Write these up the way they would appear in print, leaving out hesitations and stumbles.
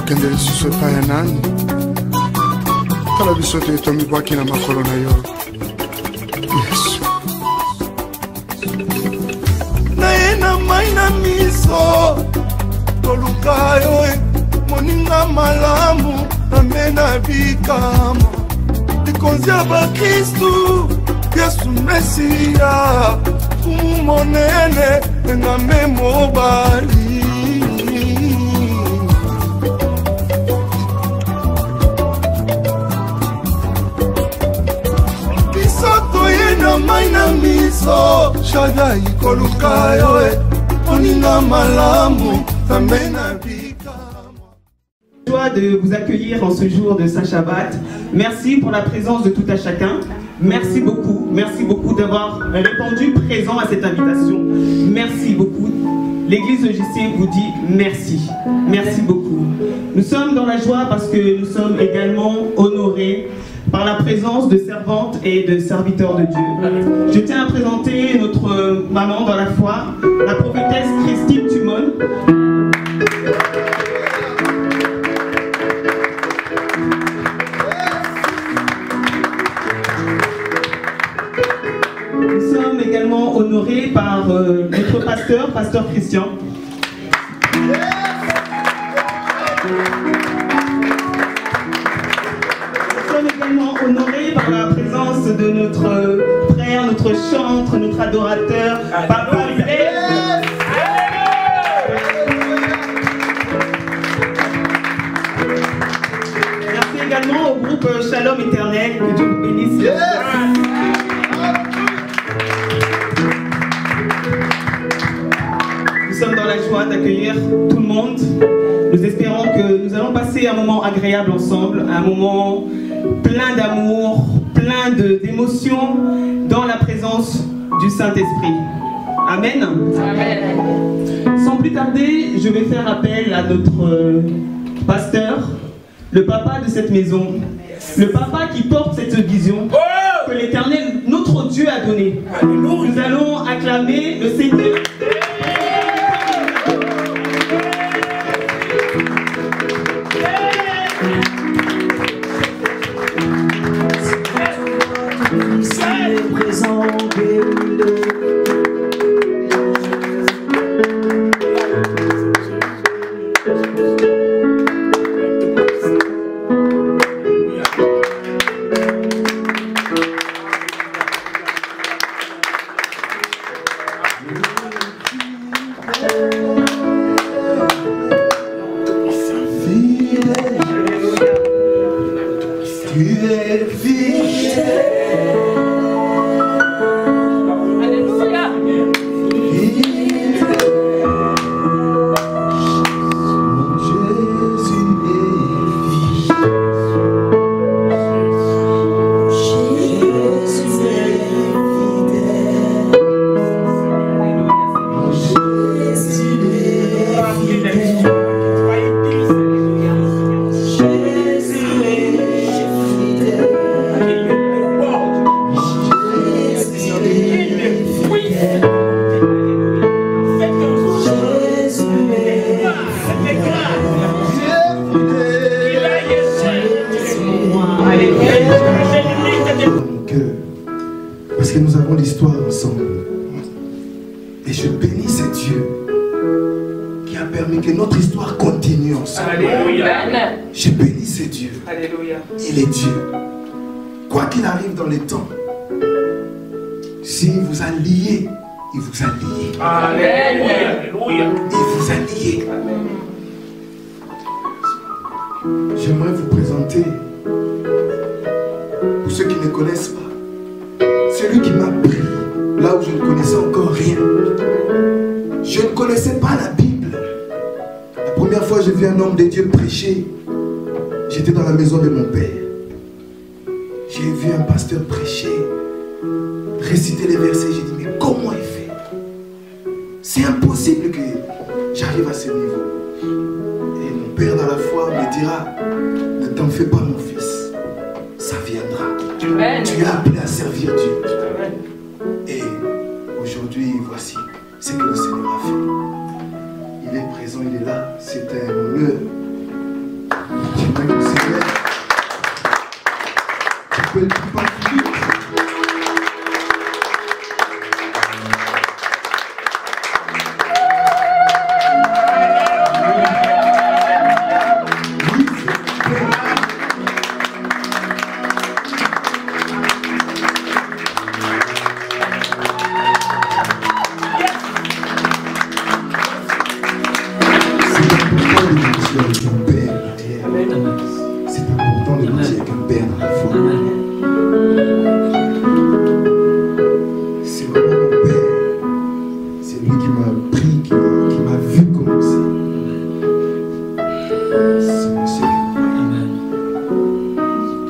tokende lisusu epai ya nani tala biso te tomibwaki na makolo na yo Yesu naye na mai na miso toluka yo moninga malamu amena bikama likonzi ya bakristu Yesu Mesia kumonene engame mobali bisoto ye na mai na miso shada ikoluka yo oninga malamu amena Joie de vous accueillir en ce jour de Saint-Shabbat. Merci pour la présence de tout à chacun. Merci beaucoup d'avoir répondu présent à cette invitation. Merci beaucoup. L'Église EJC vous dit merci. Merci beaucoup. Nous sommes dans la joie parce que nous sommes également honorés par la présence de servantes et de serviteurs de Dieu. Je tiens à présenter notre maman dans la foi, la prophétesse Christine Tumon. Nous sommes également honorés par notre pasteur Christian. Nous sommes également honorés par la présence de notre frère, notre chantre, notre adorateur, Papa Blaise. Merci également au groupe Shalom Éternel, que Dieu vous bénisse. Nous sommes dans la joie d'accueillir tout le monde. Nous espérons que nous allons passer un moment agréable ensemble, un moment plein d'amour, plein d'émotions dans la présence du Saint-Esprit. Amen. Amen. Sans plus tarder, je vais faire appel à notre pasteur, le papa de cette maison, le papa qui porte cette vision que l'Éternel, notre Dieu, a donnée. Nous allons acclamer le Seigneur. Parce que nous avons l'histoire ensemble. Et je bénis ce Dieu qui a permis que notre histoire continue ensemble. Alléluia. Je bénis ce Dieu. Alléluia. Il est Dieu. Quoi qu'il arrive dans les temps, s'il vous a lié, il vous a lié. Alléluia. Il vous a lié. J'aimerais vous présenter, pour ceux qui ne connaissent pas, celui qui m'a pris là où je ne connaissais encore rien. Je ne connaissais pas la Bible. La première fois que j'ai vu un homme de Dieu prêcher, j'étais dans la maison de mon père. J'ai vu un pasteur prêcher, réciter les versets. J'ai dit, mais comment il fait? C'est impossible que j'arrive à ce niveau. Et mon père dans la foi me dira, ne t'en fais pas mon fils, ça viendra. Amen. Tu es appelé à servir Dieu. Amen. Et aujourd'hui, voici ce que le Seigneur a fait. Il est présent, il est là. C'est un honneur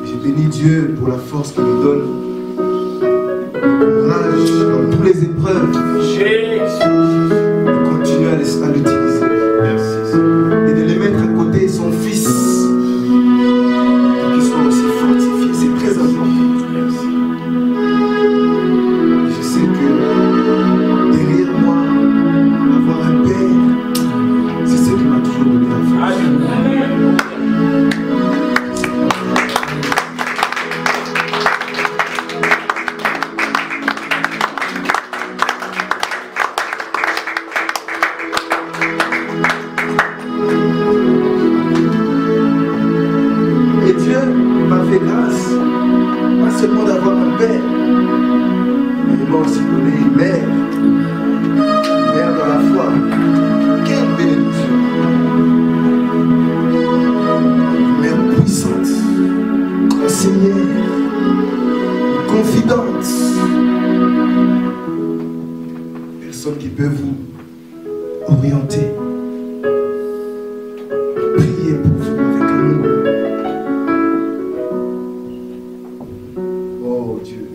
J'ai béni Dieu pour la force qu'il nous donne, le courage dans toutes les épreuves, de continuer à l'utiliser et de les mettre à côté son Fils pour qu'il soit aussi fortifié. C'est très important. Je sais que derrière moi, avoir un Père, c'est ce qui m'a toujours donné la force. Et Dieu m'a fait grâce, pas seulement d'avoir un Père, mais il m'a aussi donné une mère dans la foi. Quelle bénédiction! Une mère puissante, conseillère, confidente. Personne qui peut vous orienter. Priez pour vous avec amour. Oh Dieu,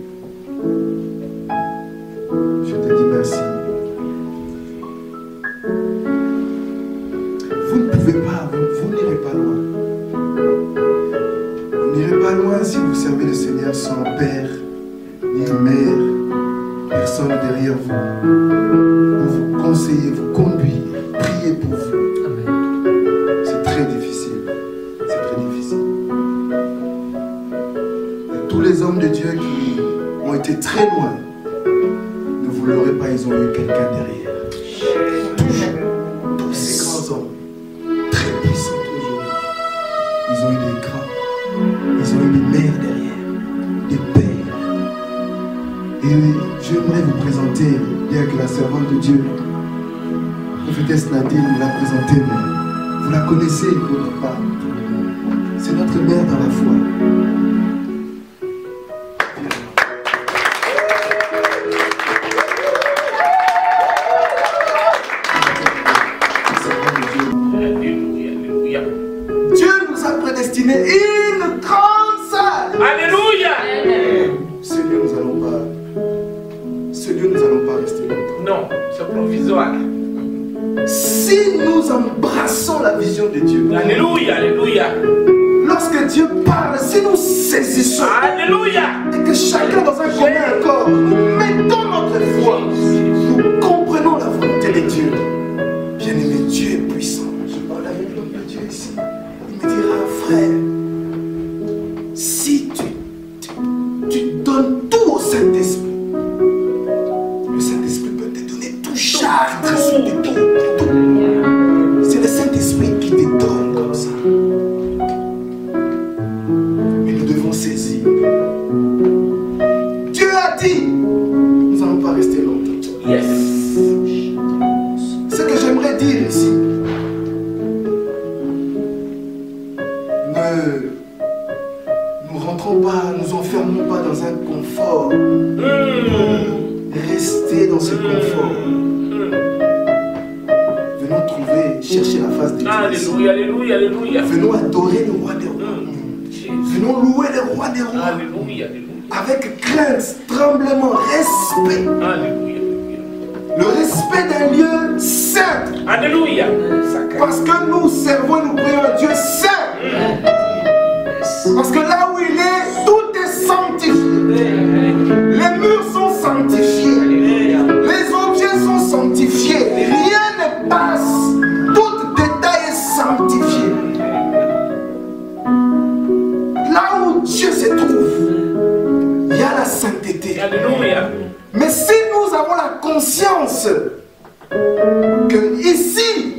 je te dis merci. Vous ne pouvez pas, vous n'irez pas loin. Vous n'irez pas loin si vous servez le Seigneur sans Père, ni mère, personne derrière vous, pour vous conseiller, vous conduire, prier pour vous. C'est très difficile. C'est très difficile. Et tous les hommes de Dieu qui ont été très loin, ne vous l'aurez pas, ils ont eu quelqu'un derrière. Tous ces grands hommes, très puissants aujourd'hui, ils ont eu des grands, ils ont eu des mères derrière, des pères. Et j'aimerais vous présenter, bien que la servante de Dieu, prophétesse Nadine, vous la présentez, mais vous la connaissez quelque part. C'est notre mère dans la foi. Dieu nous a prédestiné une grande salle. Alléluia. Ce lieu, nous n'allons pas rester longtemps. Non, c'est provisoire. Si nous embrassons la vision de Dieu, Alléluia, alléluia. lorsque Dieu parle, si nous saisissons, Alléluia. et que chacun dans un commun accord, nous mettons notre foi, nous comprenons la volonté de Dieu. Bien-aimé, Dieu est puissant. Je parle avec l'homme de Dieu ici. Il me dira, frère, si tu donnes tout au Saint-Esprit, le Saint-Esprit peut te donner tout chartre sur tes pieds. C'est le Saint-Esprit qui te donne comme ça. Mais nous devons saisir. Dieu a dit, nous n'allons pas rester longtemps. Yes. Ce que j'aimerais dire ici, ne nous rentrons pas, nous enfermons pas dans un confort. Restez dans ce confort. Venons trouver, chercher la face de Dieu. Alléluia, alléluia, alléluia. Venons adorer le roi des rois. Venons louer le roi des rois. Alléluia, alléluia. Avec crainte, tremblement, respect. Alléluia. Le respect d'un lieu saint. Alléluia. Parce que nous servons et nous prions un Dieu saint. Parce que là où il est, tout est sanctifié. Les murs sont sanctifiés. Les objets sont sanctifiés. Rien ne passe. Tout détail est sanctifié. Là où Dieu se trouve, il y a la sainteté. Alléluia. Mais si nous avons la conscience que ici,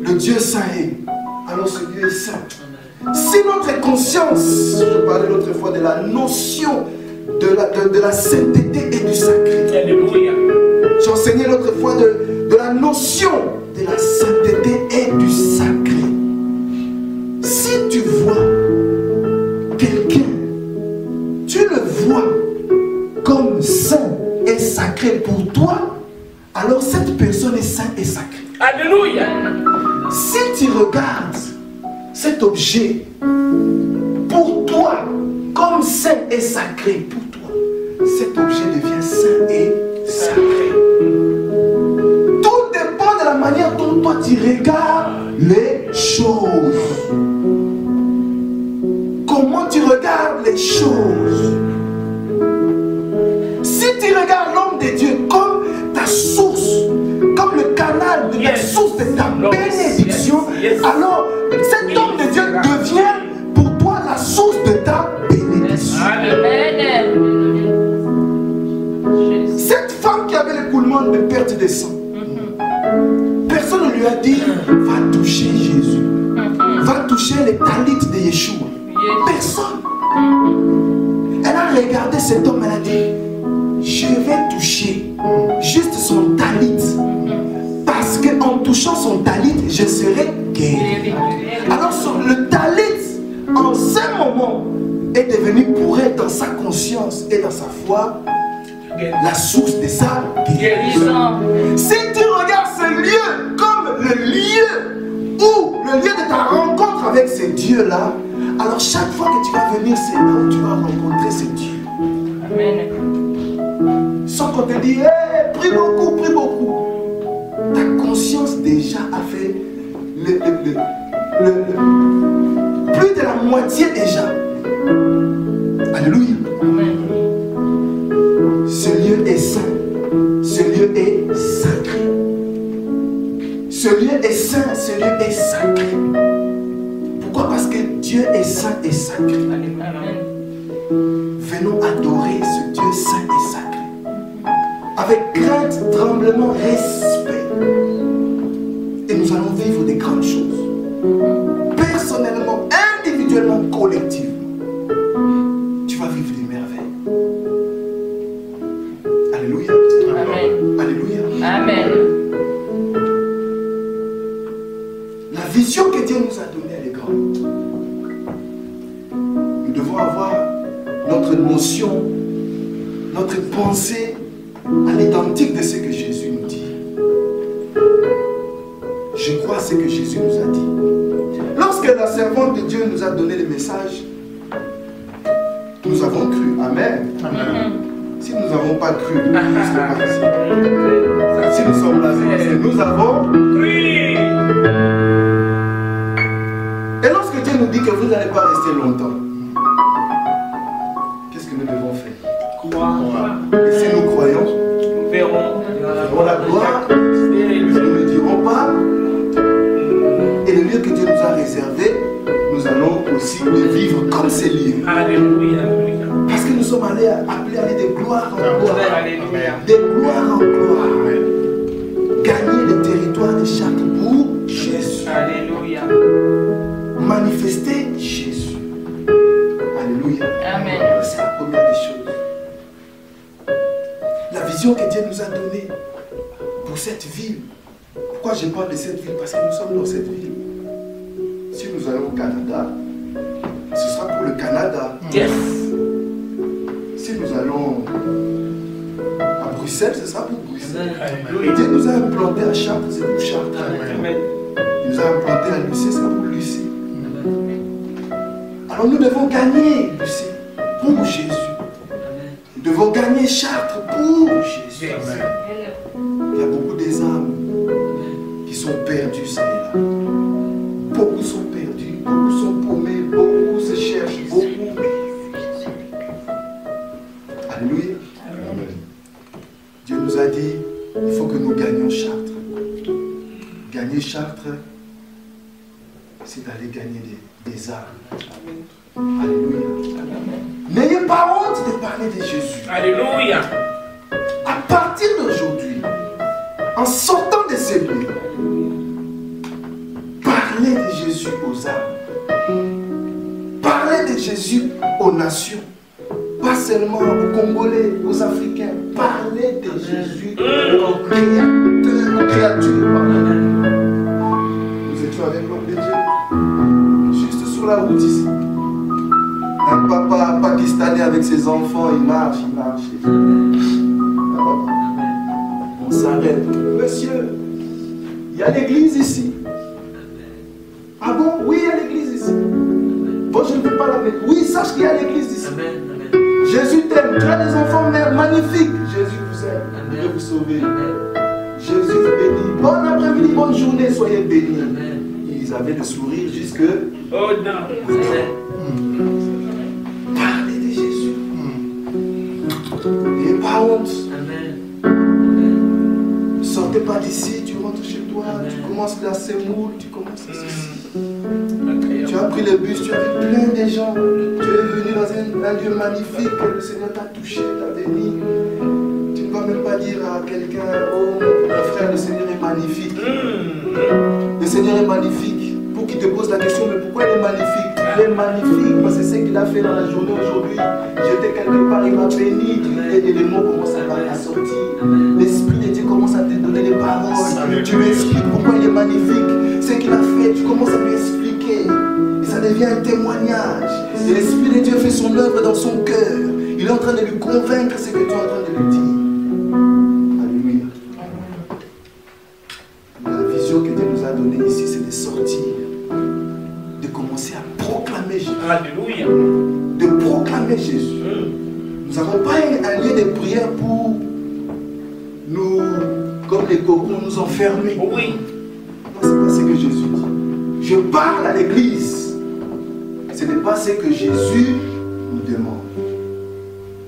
le Dieu saint est, alors ce Dieu est saint. Si notre conscience, je parlais l'autre fois de la notion de la sainteté et du sacré. Alléluia. J'enseignais l'autre fois de la notion de la sainteté et du sacré. Si tu vois quelqu'un, tu le vois comme saint et sacré pour toi, alors cette personne est sainte et sacrée. Alléluia. Si tu regardes cet objet, pour toi, comme saint et sacré, pour toi, cet objet devient saint et sacré. Tout dépend de la manière dont toi tu regardes les choses. Comment tu regardes les choses. Si tu regardes l'homme de Dieu comme ta source, comme le canal de ta source de ta bénédiction, alors cet homme de Dieu devient pour toi la source de ta bénédiction. Cette femme qui avait l'écoulement de perte de sang, personne ne lui a dit va toucher Jésus, va toucher les talits de Yeshua. Personne. Elle a regardé cet homme, elle a dit je vais toucher juste son talit, parce qu'en touchant son talit je serai guéri. Alors le talit en ce moment est devenu pour elle, dans sa conscience et dans sa foi, la source de sa guérison. Si tu regardes ce lieu comme le lieu ou le lieu de ta rencontre avec ce Dieu là, alors chaque fois que tu vas venir, c'est là où tu vas rencontrer ce Dieu. Amen. Sans qu'on te dise hey, prie beaucoup, prie beaucoup. Ta conscience déjà a fait plus de la moitié déjà. Alléluia. Amen. Ce lieu est saint. Ce lieu est sacré. Ce lieu est saint, ce lieu est sacré. Pourquoi? Parce que Dieu est saint et sacré. Amen. Venons adorer ce Dieu saint et sacré. Avec crainte, tremblement, respect. Et nous allons vivre des grandes choses. Personnellement, individuellement, collectivement. Tu vas vivre des merveilles. Alléluia. Amen. Alléluia. Amen. La vision que Dieu nous a donnée, elle est grande. Nous devons avoir notre notion, notre pensée à l'identique de ce que Jésus nous dit. Je crois à ce que Jésus nous a dit. Lorsque la servante de Dieu nous a donné le message, nous avons cru. Amen. Amen. Si nous n'avons pas cru, nous ne serons pas ici. Si nous sommes là, c'est parce que nous avons cru. Et lorsque Dieu nous dit que vous n'allez pas rester longtemps, qu'est-ce que nous devons faire? Croire. Et si nous croyons, Nous verrons. nous la gloire, nous ne dirons pas. Et le lieu que Dieu nous a réservé, nous allons aussi le vivre comme ces lieux. Alléluia. Parce que nous sommes appelés à aller de gloire en gloire. Alléluia. De gloire en gloire. Gagner le territoire de Chartres pour Jésus. Alléluia. Manifester Jésus. Alléluia. Amen. C'est la première des choses. La vision que Dieu nous a donnée pour cette ville. Pourquoi je parle de cette ville? Parce que nous sommes dans cette ville. Si nous allons au Canada, ce sera pour le Canada. Yes. Si nous allons à Bruxelles, ce sera pour Bruxelles. Alléluia. Dieu nous a implanté à Chartres, c'est pour Chartres. Amen. Il nous a implanté à Lucé, c'est pour Lucé. Alors nous devons gagner Lucé pour Jésus. Nous devons gagner Chartres pour Jésus. Il y a beaucoup des âmes qui sont perdues, ça et là. Beaucoup sont perdus, beaucoup sont paumés, beaucoup se cherchent, beaucoup. Alléluia. Dieu nous a dit, il faut que nous gagnions Chartres. Gagner Chartres, c'est d'aller gagner des âmes. Alléluia. N'ayez pas honte de parler de Jésus. Alléluia. À partir d'aujourd'hui, en sortant de ces lieux, parlez de Jésus aux âmes. Parlez de Jésus aux nations. Pas seulement aux Congolais, aux Africains. Parlez de Jésus aux créateurs, aux créatures. Nous étions avec l'homme de Dieu, juste sur la route ici. Un papa pakistanais avec ses enfants, il marche, il marche. On s'arrête. Monsieur, il y a l'église ici. Ah bon? Oui, il y a l'église ici. Bon, je ne veux pas la mettre. Oui, sache qu'il y a l'église ici. Amen. Amen. Jésus t'aime. Tu as des enfants mères magnifiques. Jésus vous aime. Amen. Il veut vous sauver. Amen. Jésus vous bénit. Bon après-midi, bonne journée, soyez bénis. Amen. Ils avaient le sourire jusque. Oh non. Parlez de Jésus. N'ayez pas honte. Amen. Ne sortez pas d'ici, tu rentres chez toi, tu commences la semoule, tu commences à ceci. Tu as pris le bus, tu as vu plein de gens. Tu es venu dans un lieu magnifique, le Seigneur t'a touché, t'a béni. Tu ne vas même pas dire à quelqu'un, oh mon frère, le Seigneur est magnifique. Le Seigneur est magnifique. Pour qu'il te pose la question, mais pourquoi il est magnifique? Il est magnifique parce que c'est ce qu'il a fait dans la journée aujourd'hui. J'étais quelque part, il m'a béni. Et les mots commencent à sortir. L'Esprit de Dieu commence à te donner les paroles. Tu lui expliques pourquoi il est magnifique. Ce qu'il a fait, tu commences à lui expliquer. Et ça devient un témoignage. Et l'Esprit de Dieu fait son œuvre dans son cœur. Il est en train de lui convaincre ce que tu es en train de lui dire. Alléluia. La vision que Dieu nous a donnée ici, c'est de sortir. De commencer à proclamer Jésus. Alléluia. De proclamer Jésus. Nous n'avons pas un lieu de prière pour nous, comme les cocons, nous enfermer. Oui. Non, c'est pas ce que Jésus dit. Je parle à l'église. Ce n'est pas ce que Jésus nous demande.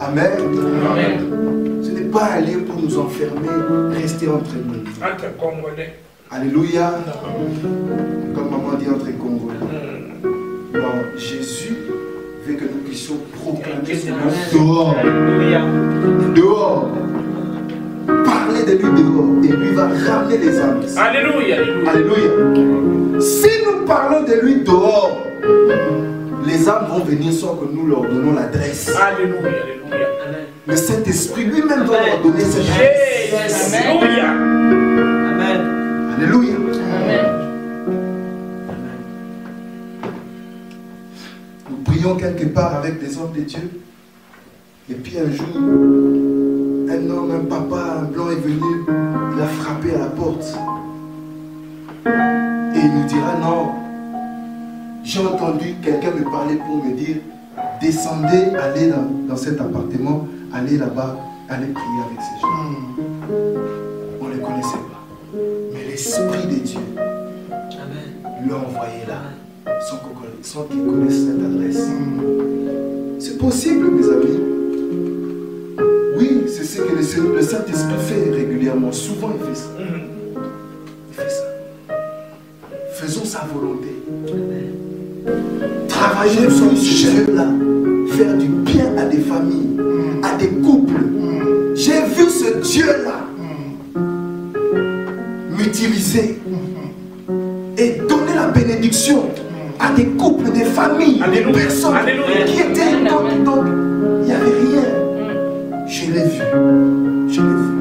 Amen. Amen. Ce n'est pas un lieu pour nous enfermer, rester entre nous. Entre Congolais. Alléluia. Comme maman dit, entre Congolais. Non, Jésus veut que nous puissions proclamer son nom dehors. Alléluia. Dehors. Parler de lui dehors. Et lui va ramener les âmes. Alléluia. Alléluia. Si nous parlons de lui dehors, les âmes vont venir sans que nous leur donnons l'adresse. Alléluia. Alléluia. Le Saint-Esprit lui-même va leur donner cette adresse. Alléluia. Amen. Alléluia. Amen. Nous prions quelque part avec des hommes de Dieu. Et puis un jour, un homme, un papa, un blanc est venu, il a frappé à la porte. Et il nous dira, non, j'ai entendu quelqu'un me parler pour me dire, descendez, allez dans cet appartement, allez là-bas, allez prier avec ces gens. On ne les connaissait pas. Mais l'Esprit de Dieu lui a envoyé là, sans qu'il connaisse cette adresse. C'est possible, mes amis. Oui, c'est ce que le Saint-Esprit fait régulièrement. Souvent, il fait ça. Il fait ça. Faisons sa volonté. Travaillons sur ce jeu-là. Faire du bien à des familles, à des couples. J'ai vu ce Dieu-là m'utiliser et donner la bénédiction à des couples, des familles, Alléluia. des personnes Alléluia. qui étaient donc il n'y avait rien. Je l'ai vu. Je l'ai vu.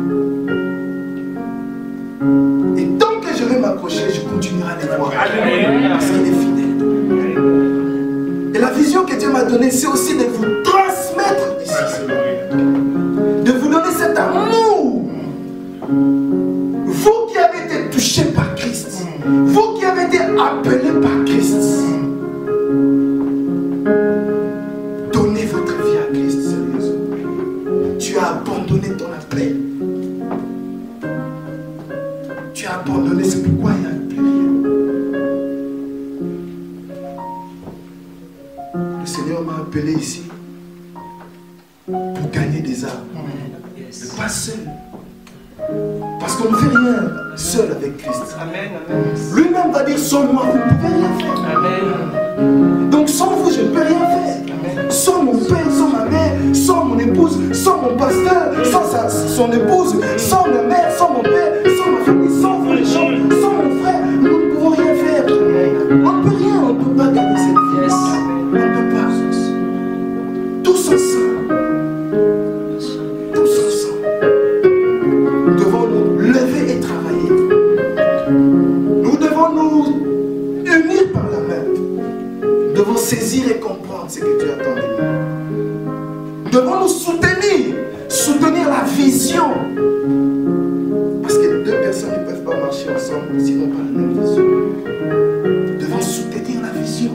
Et tant que je vais m'accrocher, je continuerai à les voir. Alléluia. Parce qu'il est fidèle. Et la vision que Dieu m'a donnée, c'est aussi de vous transmettre ici. De vous donner cet amour. Vous qui avez été touchés par Christ. Vous qui avez été appelés par Christ. Donnez votre vie à Christ, sérieusement. Tu as abandonné ton appel. Tu as abandonné, c'est pourquoi il n'y a plus rien. Le Seigneur m'a appelé ici pour gagner des âmes. Mais pas seul. Parce qu'on ne fait rien seul avec Christ. Amen. Amen. Lui-même va dire sans moi, vous ne pouvez rien faire. Amen. Donc sans vous, je ne peux rien faire. Sans mon père, sans ma mère, sans mon épouse, sans mon pasteur, sans son épouse, sans ma mère, sans mon père, sans ma famille, sans vous les gens, sans mon frère, nous ne pouvons rien faire. On ne peut rien, on ne peut pas gagner cette vie. On ne peut pas. Tous ensemble. Tous ensemble. Nous devons nous lever et travailler. Nous devons nous unir par la main. Nous devons saisir et comprendre ce que Dieu attend de nous. Nous devons nous soutenir la vision. Parce que deux personnes ne peuvent pas marcher ensemble s'ils n'ont pas la même vision. Nous devons soutenir la vision.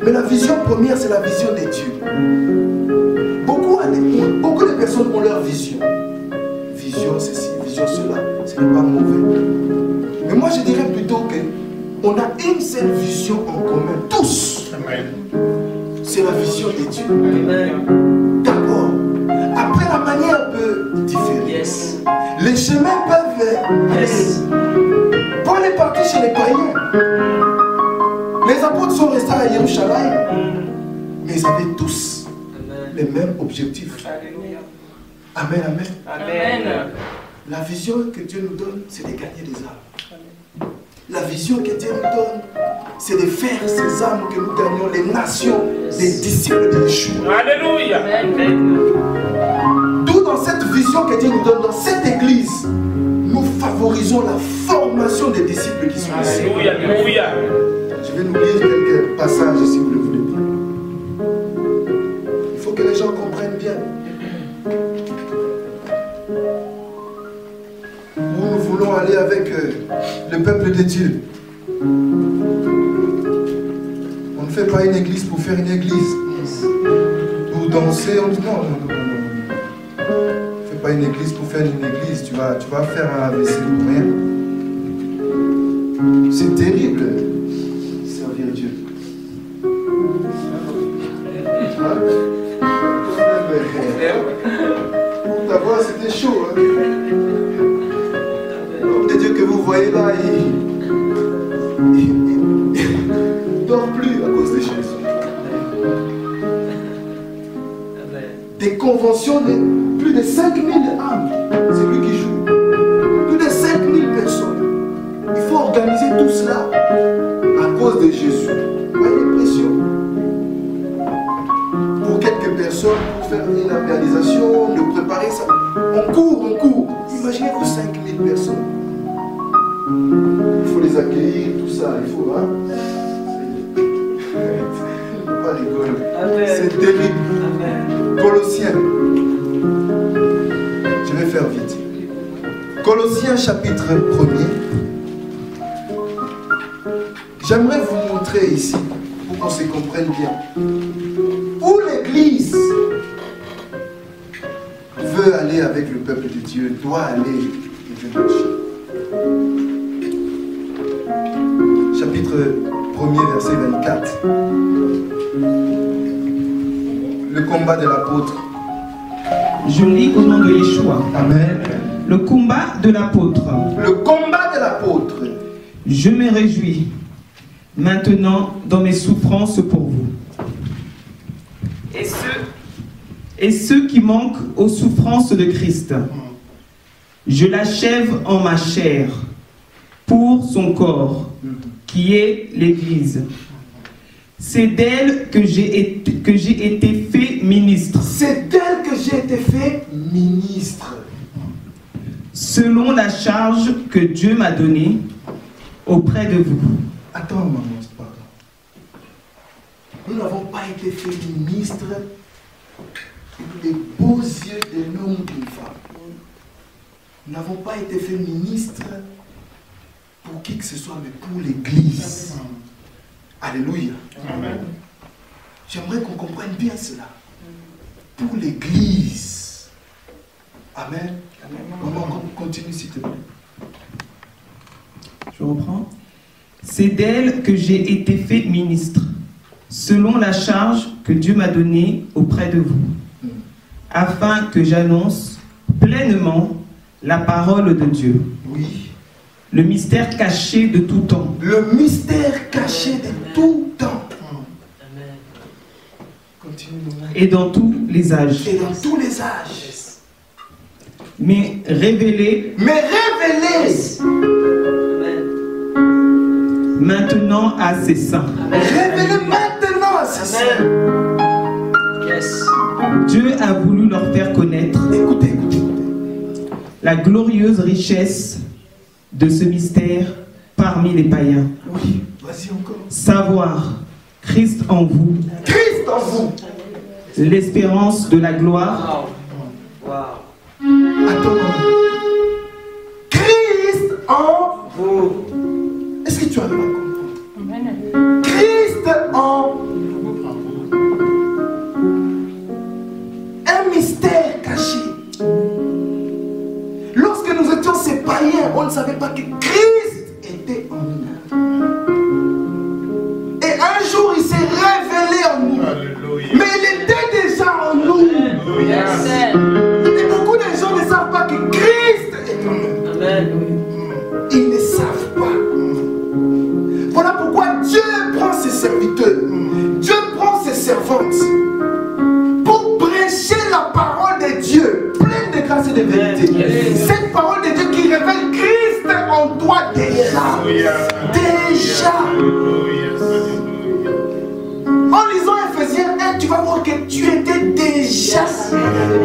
Mais la vision première, c'est la vision des dieux. Beaucoup de personnes ont leur vision. Vision ceci, vision cela. Ce n'est pas mauvais. Mais moi, je dirais plutôt qu'on a une seule vision en commun. Tous. Amen. C'est la vision des dieux. Amen. D'accord. Après, la manière peut différer. Yes. Les chemins peuvent... Yes. Paul est parti chez les païens. Les apôtres sont restés à Jérusalem. Mais ils avaient tous les mêmes objectifs. Alléluia. Amen, amen. Amen. La vision que Dieu nous donne, c'est de gagner des âmes. La vision que Dieu nous donne, c'est de faire ces âmes que nous gagnons, les nations, les disciples de Yeshua. Alléluia. Amen. D'où dans cette vision que Dieu nous donne, dans cette église, nous favorisons la formation des disciples qui sont ici. Alléluia. Alléluia. Je vais nous lire quelques passages si vous le voulez bien. Il faut que les gens comprennent bien. Où nous voulons aller avec le peuple de Dieu. On ne fait pas une église pour faire une église. Pour danser, on dit non. On ne fait pas une église pour faire une église. Tu vas faire un AVC pour rien. C'est terrible, servir Dieu. D'abord, c'était chaud. Hein? L'homme de Dieu que vous voyez là, il ne dort plus à cause des choses. Des conventions de plus de 5000 âmes. C'est lui qui joue. Plus de 5000 personnes. Il faut organiser tout cela à cause de Jésus. Vous voyez les pressions. Pour quelques personnes, pour faire une réalisation, de préparer ça. On court. Imaginez-vous 5000 personnes. Il faut les accueillir, tout ça. Il faut, hein. Pas rigoler. C'est terrible. Colossiens. Je vais faire vite. Colossiens chapitre 1er. J'aimerais vous montrer ici, pour qu'on se comprenne bien, où l'Église veut aller avec le peuple de Dieu, doit aller et veut marcher. Chapitre 1er, verset 24. Le combat de l'apôtre. Je lis au nom de Yeshua. Amen. Le combat de l'apôtre. Le combat de l'apôtre. Je me réjouis maintenant dans mes souffrances pour vous. Et ceux qui manquent aux souffrances de Christ. Je l'achève en ma chair pour son corps, qui est l'Église. C'est d'elle que j'ai été fait ministre. C'est d'elle que j'ai été fait ministre. Selon la charge que Dieu m'a donnée auprès de vous. Attends, maman, pardon. Nous n'avons pas été fait ministre des beaux yeux d'un homme ou d'une femme. Nous n'avons pas été fait ministre pour qui que ce soit, mais pour l'Église. Alléluia. Amen. J'aimerais qu'on comprenne bien cela. Pour l'Église. Amen. Maman, continue s'il te plaît. Je reprends. C'est d'elle que j'ai été fait ministre, selon la charge que Dieu m'a donnée auprès de vous, afin que j'annonce pleinement la parole de Dieu. Oui. Le mystère caché de tout temps. Le mystère caché de tout temps. Continue. Et dans tous les âges. Et dans tous les âges. Mais révélé. Maintenant à ses saints. Révélé maintenant à ses saints. Dieu a voulu leur faire connaître. Écoutez. La glorieuse richesse de ce mystère parmi les païens. Oui, vas-y encore. Savoir Christ en vous. Christ en vous. L'espérance de la gloire. Attends. Christ en vous. Est-ce que tu arrives à comprendre? Christ en que Christ était en nous. Et un jour, il s'est révélé en nous. Alléluia. Mais il était déjà en nous. Yes. Et beaucoup de gens ne savent pas que Christ est en nous. Amen. Ils ne savent pas. Voilà pourquoi Dieu prend ses serviteurs, Dieu prend ses servantes pour prêcher la parole de Dieu, pleine de grâce et de vérité. Cette parole de Dieu qui révèle Christ en toi déjà. Déjà. En lisant Ephésiens 1, tu vas voir que tu étais déjà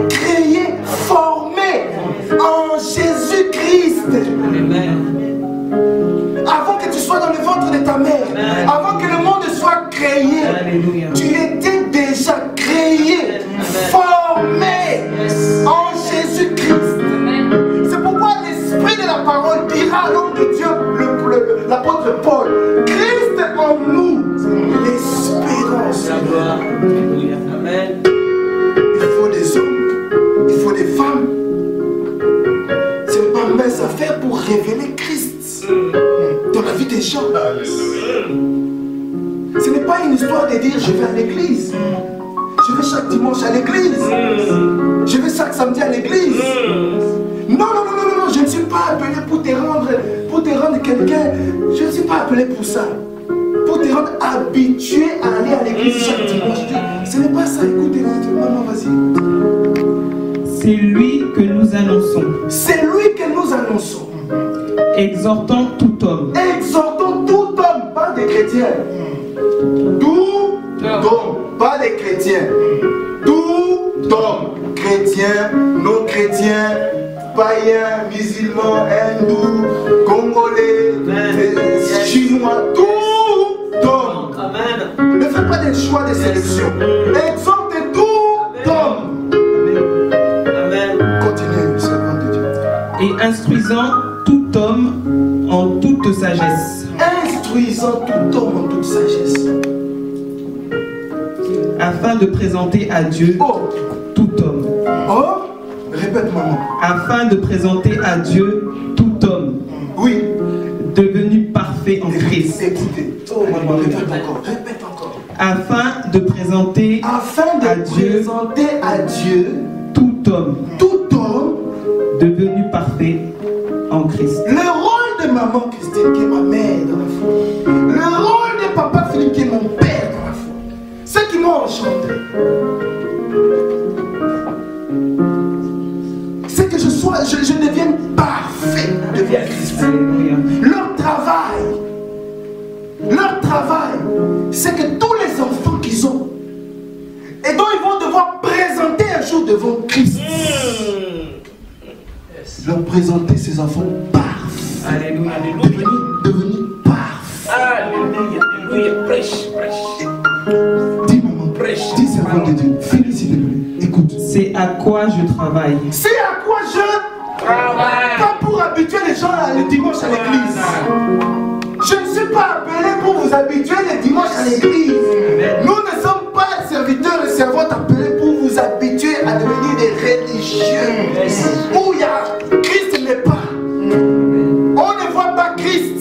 créé, formé en Jésus-Christ. Amen. Avant que tu sois dans le ventre de ta mère, avant que le monde soit créé, Alléluia. tu étais déjà créé, formé en Jésus-Christ. C'est pourquoi l'esprit de la parole dira à l'homme de Dieu, l'apôtre Paul, Christ en nous, l'espérance. La gloire. Alléluia. Amen. Il faut des hommes, il faut des femmes. Ce n'est pas mes affaires pour révéler Christ dans la vie des gens. Ce n'est pas une histoire de dire je vais à l'église. Je vais chaque dimanche à l'église. Je vais chaque samedi à l'église. Non, non, non, non, non, je ne suis pas appelé pour te rendre quelqu'un. Je ne suis pas appelé pour ça. Pour te rendre habitué à aller à l'église chaque dimanche. Ce n'est pas ça. Écoutez, maman, vas-y. C'est lui que nous annonçons, C'est lui que nous annonçons. exhortant tout homme. Exhortons tout homme, pas des chrétiens. Tout homme, pas des chrétiens. Tout homme, chrétien, non chrétien, païen, musulman, hindou, congolais, chinois, tout homme. Amen. Ne faites pas des choix de sélection. Exhortez tout homme. Amen. Continuez, servant de Dieu. Et instruisant tout homme en toute sagesse, Instruisant tout homme en toute sagesse. afin de présenter à Dieu Oh, tout homme. oh, répète maman. Afin de présenter à Dieu tout homme, Oui. devenu parfait en Christ. Écoutez. Oh maman, répète encore. Répète encore. Afin de présenter Afin de à Dieu présenter à Dieu tout homme, tout homme, devenu parfait en Christ. le rôle de maman Christine qui est ma mère dans la foi, le rôle de papa Philippe qui est mon père dans la foi, ceux qui m'ont enchanté, c'est que je devienne parfait devant Christ. Alléluia. Leur travail, c'est que tous les enfants qu'ils ont, et dont ils vont devoir présenter un jour devant Christ, leur présenter ces enfants parfaits. Alléluia. Devenir parfaits. Alléluia. Alléluia. Prêche. Prêche. Dis maman, Prêche. dis servant de Dieu, félicite-le. Écoute. C'est à quoi je travaille. C'est à quoi je Travail. pas pour habituer les gens le dimanche à l'église. Je ne suis pas appelé pour vous habituer le dimanche à l'église. Nous ne sommes pas serviteurs et servantes appelés pour vous habituer à devenir des religieux. Où il y a Christ n'est pas. On ne voit pas Christ.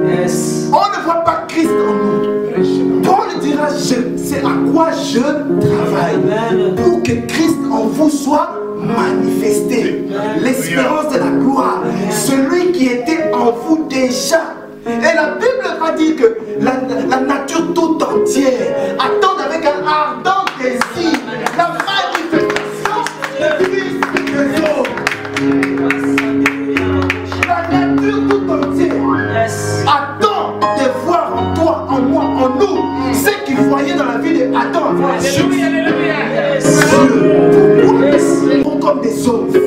Yes. On ne voit pas Christ en nous. Paul dira, c'est à quoi je travaille. Pour que Christ en vous soit manifesté. L'espérance de la gloire. Celui qui était en vous déjà. Et la Bible va dire que la nature tout entière attend avec un ardent désir la manifestation de Christ de Dieu. La nature tout entière Yes. attend de voir en toi, en moi, en nous, ce qu'il voyait dans la vie d'Adam avant la chute. Alléluia. Alléluia. Nous comme des hommes, nous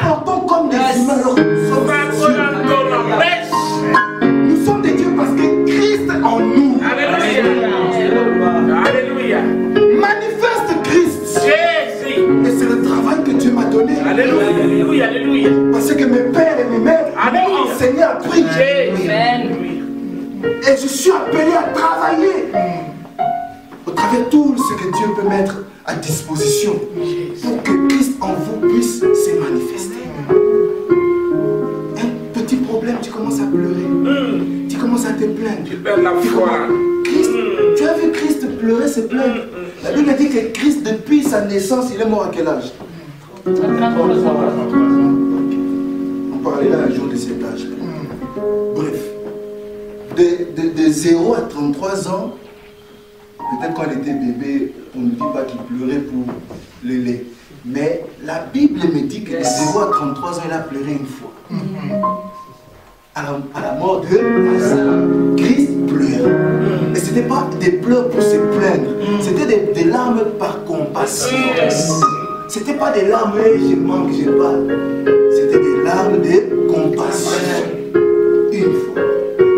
comportons comme des humains alors que nous sommes des dieux. Nous sommes des dieux parce que Christ en nous Alléluia. manifeste Christ. Jésus. Et c'est le travail que Dieu m'a donné. Alléluia. Alléluia. Parce que mes pères et mes mères m'ont Alléluia. enseigné à prier. Jésus. Et je suis appelé à travailler au travers de tout ce que Dieu peut mettre à disposition pour que Christ en vous puisse se manifester. Un petit commences à pleurer. Tu commences à te plaindre. Tu perds la foi. Christ, tu as vu Christ pleurer, se plaindre. La Bible dit que Christ, depuis sa naissance, il est mort à quel âge? On parlait là un jour de cet âge. Bref, de 0 à 33 ans, peut-être quand il était bébé, on ne dit pas qu'il pleurait pour le lait. Mais la Bible me dit que de 0 à 33 ans, il a pleuré une fois. À la mort de Lazare, Christ pleure. Et ce n'était pas des pleurs pour se plaindre, c'était des larmes par compassion. Ce n'était pas des larmes, je manque, je parle. C'était des larmes de compassion. Une fois.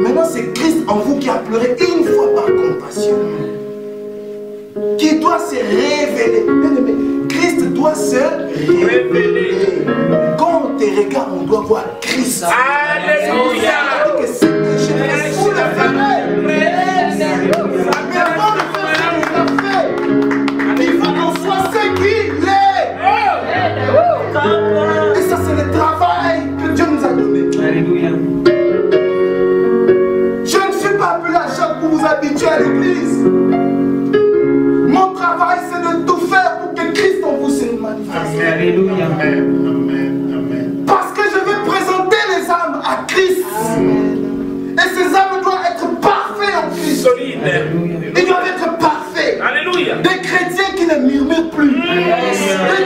Maintenant, c'est Christ en vous qui a pleuré une fois par compassion. Qui doit se révéler. Christ doit se révéler. Quand on te regarde, on doit voir Christ. Alléluia. Il faut qu'on soit ce qu'il est. Et ça, c'est le travail que Dieu nous a donné. Alléluia. Je ne suis pas appelé à chaque pour vous habituer à l'église. Mon travail, c'est de tout faire pour que Christ en vous se manifeste. Alléluia. Parce que je veux présenter les âmes à Christ. Et ces âmes doivent être parfaites en Christ. Solide. Ils doivent être parfaits. Alléluia. Des chrétiens qui ne murmurent plus. Des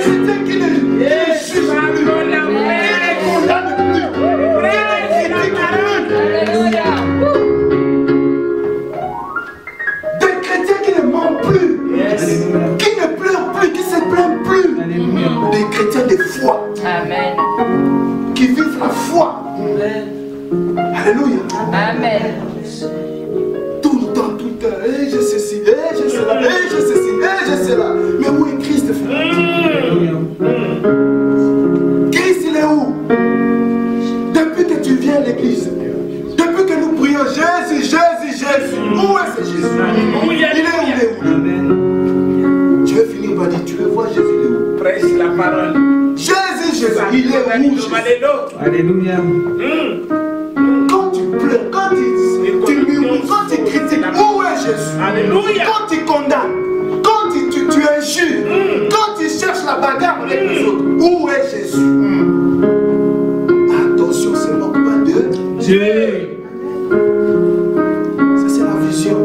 chrétiens qui ne jugent plus. Qui ne condamnent plus. Qui ne critiquent plus. Des chrétiens qui ne mentent plus. Qui ne pleurent plus. Qui se plaignent plus. Des chrétiens de foi. Amen. Qui vivent la foi. Alléluia. Amen. Tout le temps. Et je sais ci, et je sais là, et je sais ci, et je sais là. Mais où est Christ, frère? Christ, il est où? Depuis que tu viens à l'église, depuis que nous prions Jésus, Jésus, Jésus, où est ce Jésus? Il est où? Je vais finir par dire, tu le vois, Jésus, il est où? Prêche la parole. Jésus, Jésus, il est où? Jésus? Alléluia. Quand tu pleures, quand tu murmures, quand tu critiques, où est Jésus? Alléluia. Quand tu condamnes, quand tu injures, quand tu cherches la bagarre avec les autres, où est Jésus? Attention, ne se moque pas de Dieu. Ça, c'est la vision.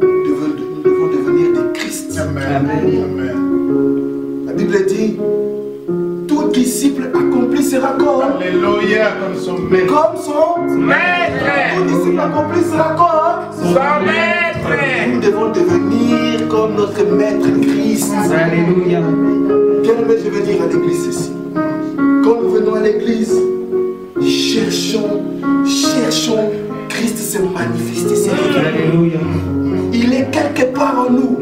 Nous devons devenir des Christ. Amen. La Bible dit, tout disciple accompli sera comme Alléluia, comme son maître. Comme son Maître. Tout disciple accompli sera comme Son maître. Nous devons devenir comme notre maître Christ. Alléluia. Bien aimé, je veux dire à l'église ceci. Quand nous venons à l'église, cherchons Christ se manifester. Alléluia. Il est quelque part en nous.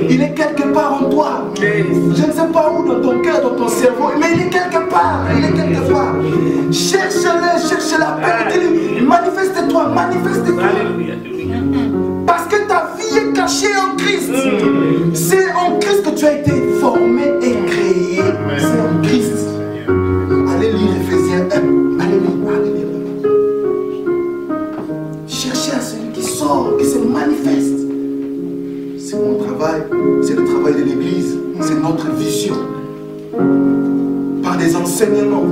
Il est quelque part en toi. Je ne sais pas où, dans ton cœur, dans ton cerveau, mais il est quelque part. Il est quelque part. Cherche-le, cherche la paix. Manifeste-toi, manifeste-toi. Alléluia. Parce que ta vie est cachée en Christ. C'est en Christ que tu as été formé et créé. C'est en Christ. Allez lire Ephésiens 1. Allez lire. Cherchez à celui qui sort, qui se manifeste. C'est mon travail, c'est le travail de l'Église, c'est notre vision. Par des enseignements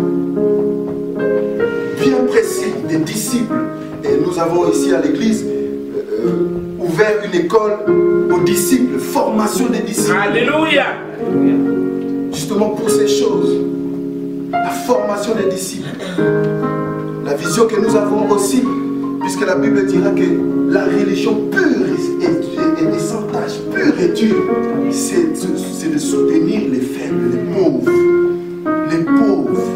bien précis des disciples. Et nous avons ici à l'Église ouvert une école aux disciples, formation des disciples. Alléluia. Justement pour ces choses, la formation des disciples. La vision que nous avons aussi, puisque la Bible dira que la religion pure et sans tâche, pure et dure, c'est de soutenir les faibles, les pauvres. Les pauvres.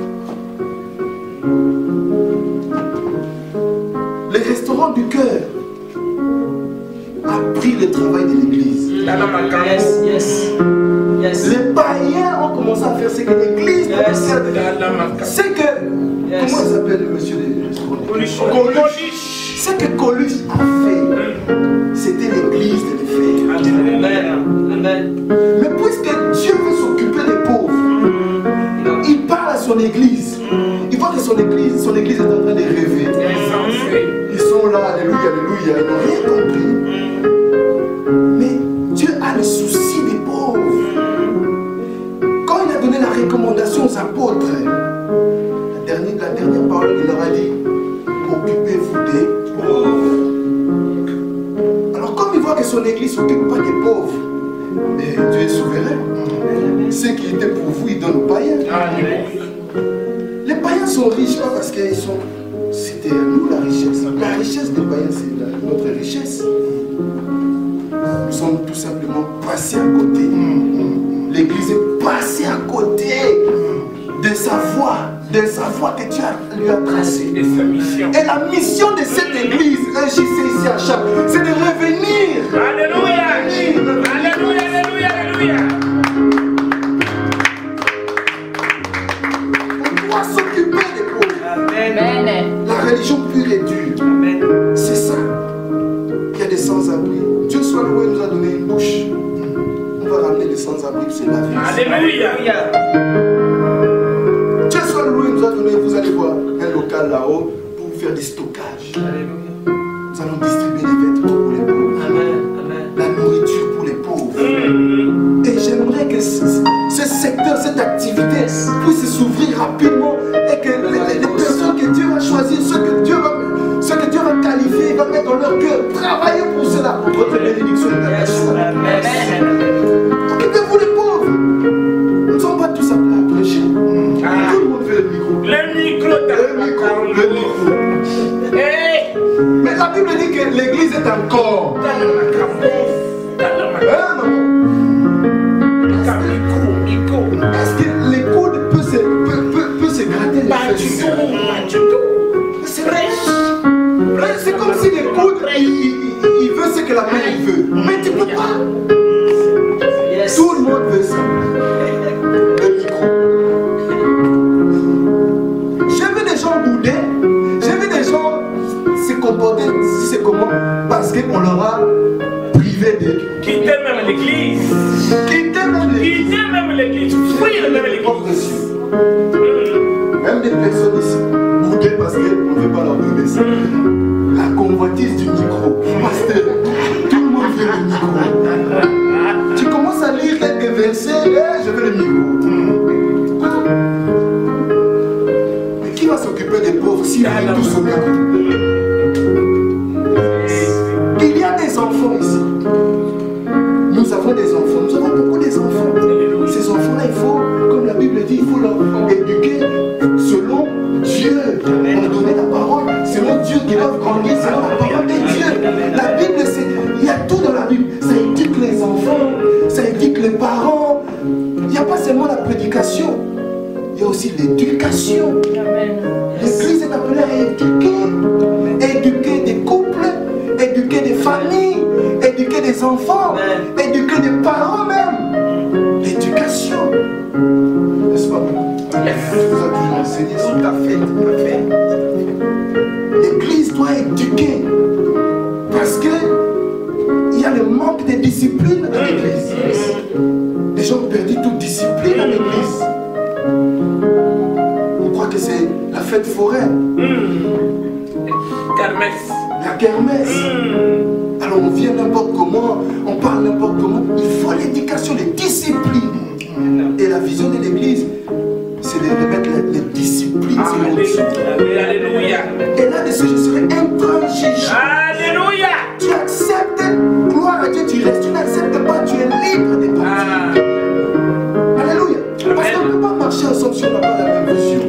Les restaurants du cœur a pris le travail de l'église. Yes. Les païens ont commencé à faire ce que l'église doit faire. C'est que, comment il s'appelle monsieur les restaurants? Coluche. Ce que Coluche a fait, c'était l'église de le faire. Amen. Mais puisque Dieu veut s'occuper des pauvres, il parle à son église. Il voit que son église est en train de rêver. Alléluia, ils n'ont rien compris. Mais Dieu a le souci des pauvres. Quand il a donné la recommandation aux apôtres, la dernière parole, il leur a dit, occupez-vous des pauvres. Alors comme il voit que son église ne s'occupe pas des pauvres, mais Dieu est souverain. Ce qui était pour vous, il donne aux païens. Les païens sont riches, pas parce qu'ils sont... C'était à nous la richesse. La richesse des païens, c'est notre richesse. Nous sommes tout simplement passés à côté. L'église est passée à côté de sa voie que Dieu lui a tracée. Et la mission de cette église, réussissez ici à chaque, c'est de revenir. Alléluia. Alléluia, alléluia, alléluia. On doit s'occuper des pauvres. Amen. La religion pure et dure. Amen. C'est ça. Il y a des sans-abri. Dieu soit loué, nous a donné une bouche. On va ramener les sans-abri, c'est la vie. Alléluia. Dieu soit loué, nous a donné, vous allez voir, un local là-haut pour faire du stockage. Nous allons distribuer des vêtements pour les pauvres. La nourriture pour les pauvres. Et j'aimerais que ce secteur, cette activité puisse s'ouvrir rapidement et que les personnes que Dieu va choisir, ceux que Dieu va qualifier, va mettre dans leur cœur, travailler pour cela. Votre bénédiction est internationale. Occupez-vous des pauvres. Nous ne sommes pas tous appelés à prêcher. Tout le monde fait le micro. Le micro, Le micro. Mais la Bible dit que l'église est un corps. Hein, non? Est-ce que les coudes peuvent se gratter les fesses? C'est comme si les coudes, il veut ce que la main veut. Mais tu ne peux pas. Tout le monde veut ça. Le micro. J'ai vu des gens bouder. J'ai vu des gens se comporter, c'est comment? Parce qu'on leur a privé de... Quittez même l'église. Quitter même l'église. Quittez même l'église. Fouillez même l'église. Même des personnes ici, boudées parce qu'on ne veut pas leur donner ça. La convoitise du micro. Pasteur, tout le monde veut le micro. Tu commences à lire quelques versets, je veux le micro. Mais qui va s'occuper des pauvres si on est tous au micro? Il y a des enfants ici. Nous avons des enfants. Nous avons beaucoup des enfants. Ces enfants-là, il faut, comme la Bible dit, il faut leur éduquer selon Dieu. On a donné la parole. Selon Dieu qui doivent grandir, selon la parole de Dieu. La Bible, il y a tout dans la Bible. Ça éduque les enfants, ça éduque les parents. Il n'y a pas seulement la prédication, il y a aussi l'éducation. L'église est appelée à éduquer. Éduquer des couples, éduquer des familles, éduquer des enfants, éduquer des parents même. L'éducation. N'est-ce pas? Vous avez toujours enseigné sur ta fête. L'église doit éduquer. Parce que il y a le manque de discipline dans l'église. Les gens ont perdu toute discipline dans l'église. On croit que c'est la fête foraine. Kermesse. La kermesse. Alors on vient n'importe comment, on parle n'importe comment. Il faut l'éducation, les disciplines. Et la vision de l'église, c'est de remettre les disciplines. Alléluia. Et là-dessus, je serai intransigeant. Alléluia. Tu acceptes, gloire à Dieu, tu restes. Tu n'acceptes pas, tu es libre de partir. Alléluia. Parce qu'on ne peut pas marcher ensemble si on n'a pas la même vision.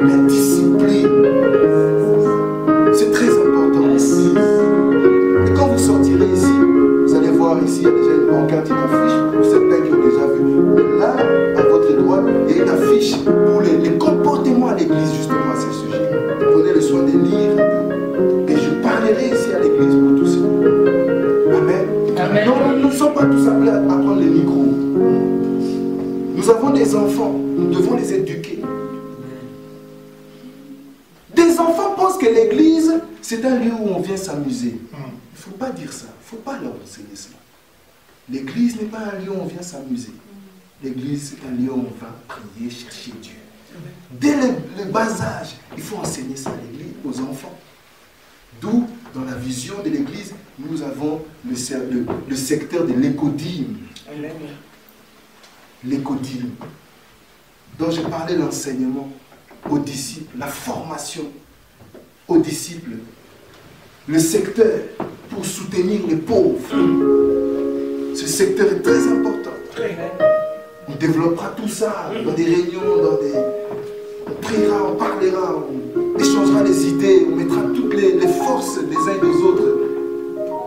La discipline, c'est très important. Et quand vous sortirez ici, vous allez voir ici, il y a déjà une pancarte, une affiche pour certains qui ont déjà vu. Mais là, à votre droite, il y a une affiche pour les comportements à l'église, justement à ce sujet. Prenez le soin de lire. Et je parlerai ici à l'église pour tout ça. Amen. Non, nous ne sommes pas tous appelés à prendre les micros. Nous avons des enfants, nous devons les éduquer. Des enfants pensent que l'église, c'est un lieu où on vient s'amuser. Il ne faut pas dire ça, il ne faut pas leur enseigner ça. L'église n'est pas un lieu où on vient s'amuser. L'église, c'est un lieu où on va prier, chercher Dieu. Dès le bas âge, il faut enseigner ça à l'église, aux enfants. D'où, dans la vision de l'Église, nous avons le secteur de l'écodyme. L'écodyme, dont j'ai parlé, l'enseignement aux disciples, la formation aux disciples, le secteur pour soutenir les pauvres. Ce secteur est très important. On développera tout ça dans des réunions, on priera, on parlera, on échangera les idées, on mettra toutes les forces des uns et des autres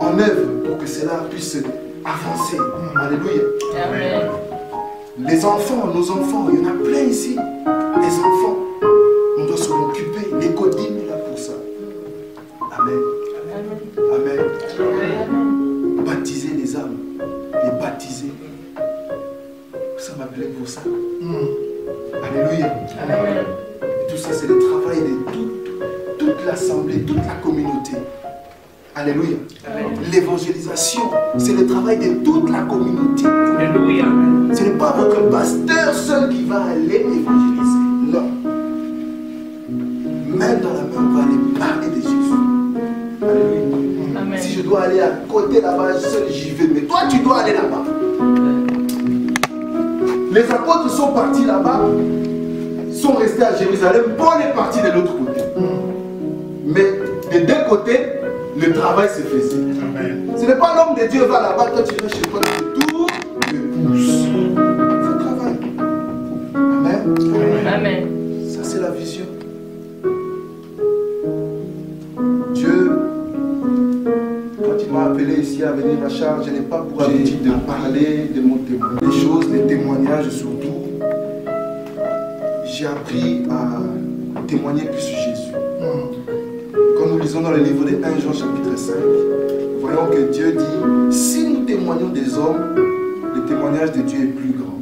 en œuvre pour que cela puisse avancer. Alléluia. Amen. Les enfants, nos enfants, il y en a plein ici. Les enfants, on doit s'en occuper. L'écodyme est là pour ça. Amen. Amen. Amen. Baptiser les âmes. Les baptiser. Ça m'appelait pour ça. Alléluia. Amen. Et tout ça, c'est le travail de toute l'assemblée, toute la communauté. Alléluia. L'évangélisation, c'est le travail de toute la communauté. Alléluia. Ce n'est pas votre pasteur seul qui va aller évangéliser. Non. Même dans la main, on va aller parler de Jésus. Alléluia. Amen. Si je dois aller à côté là-bas, seul j'y vais. Mais toi, tu dois aller là-bas. Les apôtres sont partis là-bas, sont restés à Jérusalem. Paul est parti de l'autre côté. Mais des deux côtés, le travail se faisait. Amen. Ce n'est pas l'homme de Dieu va là-bas, toi tu vas chez toi, tu tournes, tu pousses. Il faut travailler. Amen. Amen. Ça c'est la vision. Dieu, quand il m'a appelé ici à venir à Charles, je n'ai pas pour habitude de parler de mon témoignage, des choses, des témoignages surtout. J'ai appris à témoigner plus sur Jésus. Quand nous lisons dans le livre de 1 Jean chapitre 5, voyons que Dieu dit, si nous témoignons des hommes, le témoignage de Dieu est plus grand.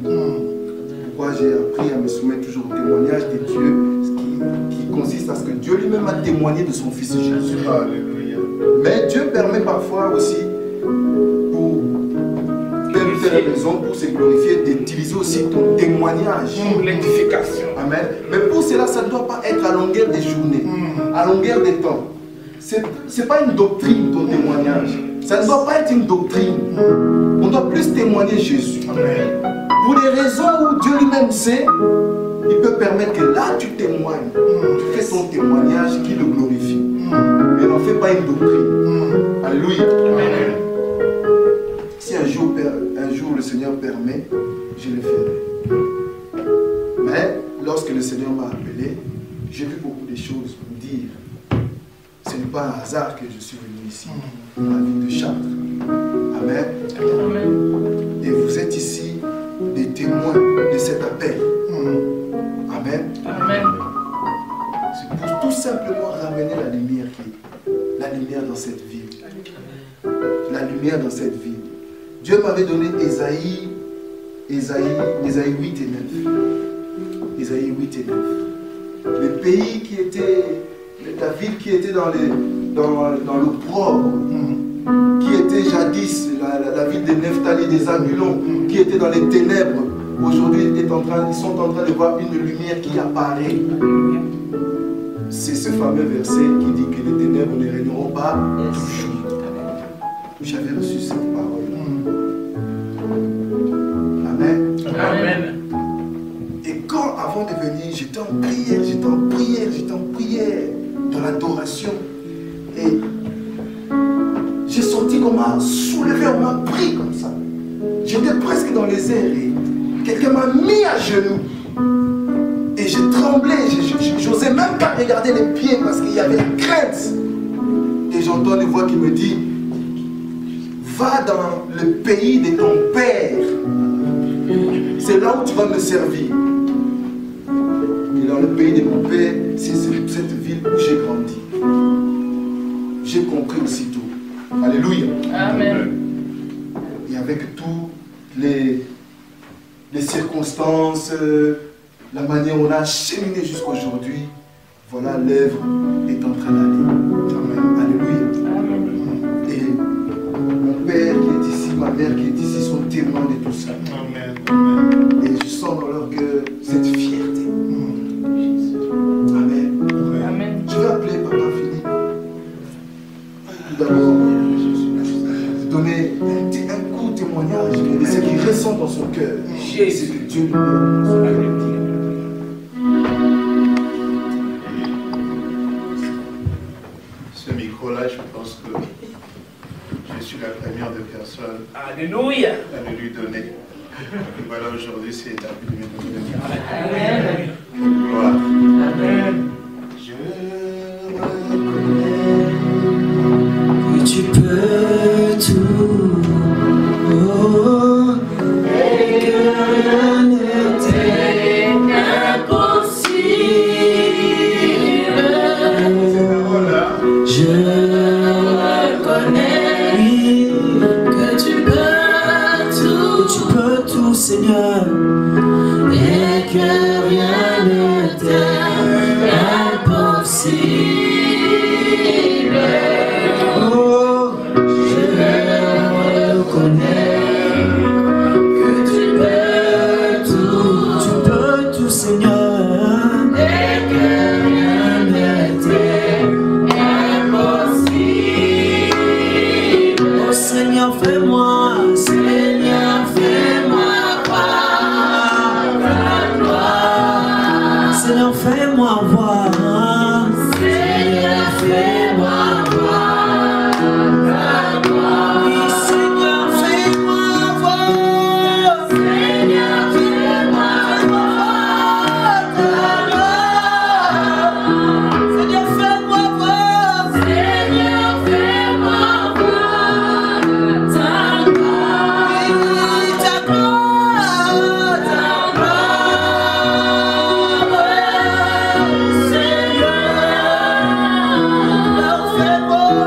Pourquoi j'ai appris à me soumettre toujours au témoignage de Dieu, qui consiste à ce que Dieu lui-même a témoigné de son Fils Jésus. Alléluia. Mais Dieu permet parfois aussi, pour telle ou telle raison, pour se glorifier, d'utiliser aussi ton témoignage. Pour l'édification. Amen. Mais pour cela, ça ne doit pas être à longueur des journées, à longueur des temps. Ce n'est pas une doctrine, ton témoignage. Ça ne doit pas être une doctrine. On doit plus témoigner Jésus. Amen. Pour des raisons où Dieu lui-même sait, il peut permettre que là tu témoignes. Tu fais ton témoignage qui le glorifie. Mais n'en fais pas une doctrine. Alléluia. Amen. Si un jour le Seigneur permet, je le ferai. Mais lorsque le Seigneur m'a appelé, j'ai vu beaucoup de choses me dire. Ce n'est pas un hasard que je suis venu ici, dans la ville de Chartres. Amen. Amen. Et vous êtes ici des témoins de cet appel. Amen. Amen. C'est pour tout simplement ramener la lumière dans cette ville. La lumière dans cette ville. Dieu m'avait donné Ésaïe 8 et 9. Ésaïe 8 et 9. Le pays qui était, la ville qui était dans l'opprobre, qui était jadis la ville de Nephtali, des Zabulons, qui était dans les ténèbres, aujourd'hui ils sont en train de voir une lumière qui apparaît. C'est ce fameux verset qui dit que les ténèbres ne régneront pas toujours. J'avais reçu cette parole. Amen. Amen. Et quand, avant de venir, j'étais en prière, dans l'adoration. Et j'ai senti qu'on m'a soulevé, on m'a pris comme ça. J'étais presque dans les airs et quelqu'un m'a mis à genoux. Et j'ai tremblé, j'osais même pas regarder les pieds parce qu'il y avait la crainte. Et j'entends une voix qui me dit, va dans le pays de ton père. C'est là où tu vas me servir. Et dans le pays de mon père, c'est cette ville où j'ai grandi. J'ai compris aussitôt. Alléluia. Amen. Et avec toutes les circonstances, la manière dont on a cheminé jusqu'à aujourd'hui, voilà, l'œuvre est en train d'aller. Alléluia. Amen. Et mon père qui est ici, ma mère qui est ici sont témoins de tout ça. Amen. Et je sens dans leur cœur cette fierté. Amen. Amen. Je vais appeler Papa Philippe. donner un court témoignage de ce qu'il ressent dans son cœur. C'est que Dieu lui donne. Ce micro-là, je pense que je suis la première de personnes Alléluia. à le lui donner. Et voilà, aujourd'hui, c'est établi de me donner. Amen. Gloire. Amen. Je reconnais Que tu peux tout, oh, et que rien ne t'est impossible. ces paroles-là. Je reconnais, oui, que tu peux tout, Seigneur, et que rien ne t'est impossible. Oh, je reconnais que tu peux tout, Seigneur, et que rien ne t'est impossible. Oh Seigneur, fais-moi, Seigneur, fais-moi voir ta gloire. Seigneur, fais-moi voir. Seigneur, fais-moi voir ta gloire. Oui, Seigneur, fais-moi voir. Seigneur, fais-moi voir ta gloire. Seigneur, fais-moi voir. Seigneur, fais-moi voir ta gloire. Oui, ta gloire, ta gloire. Seigneur, fais-moi.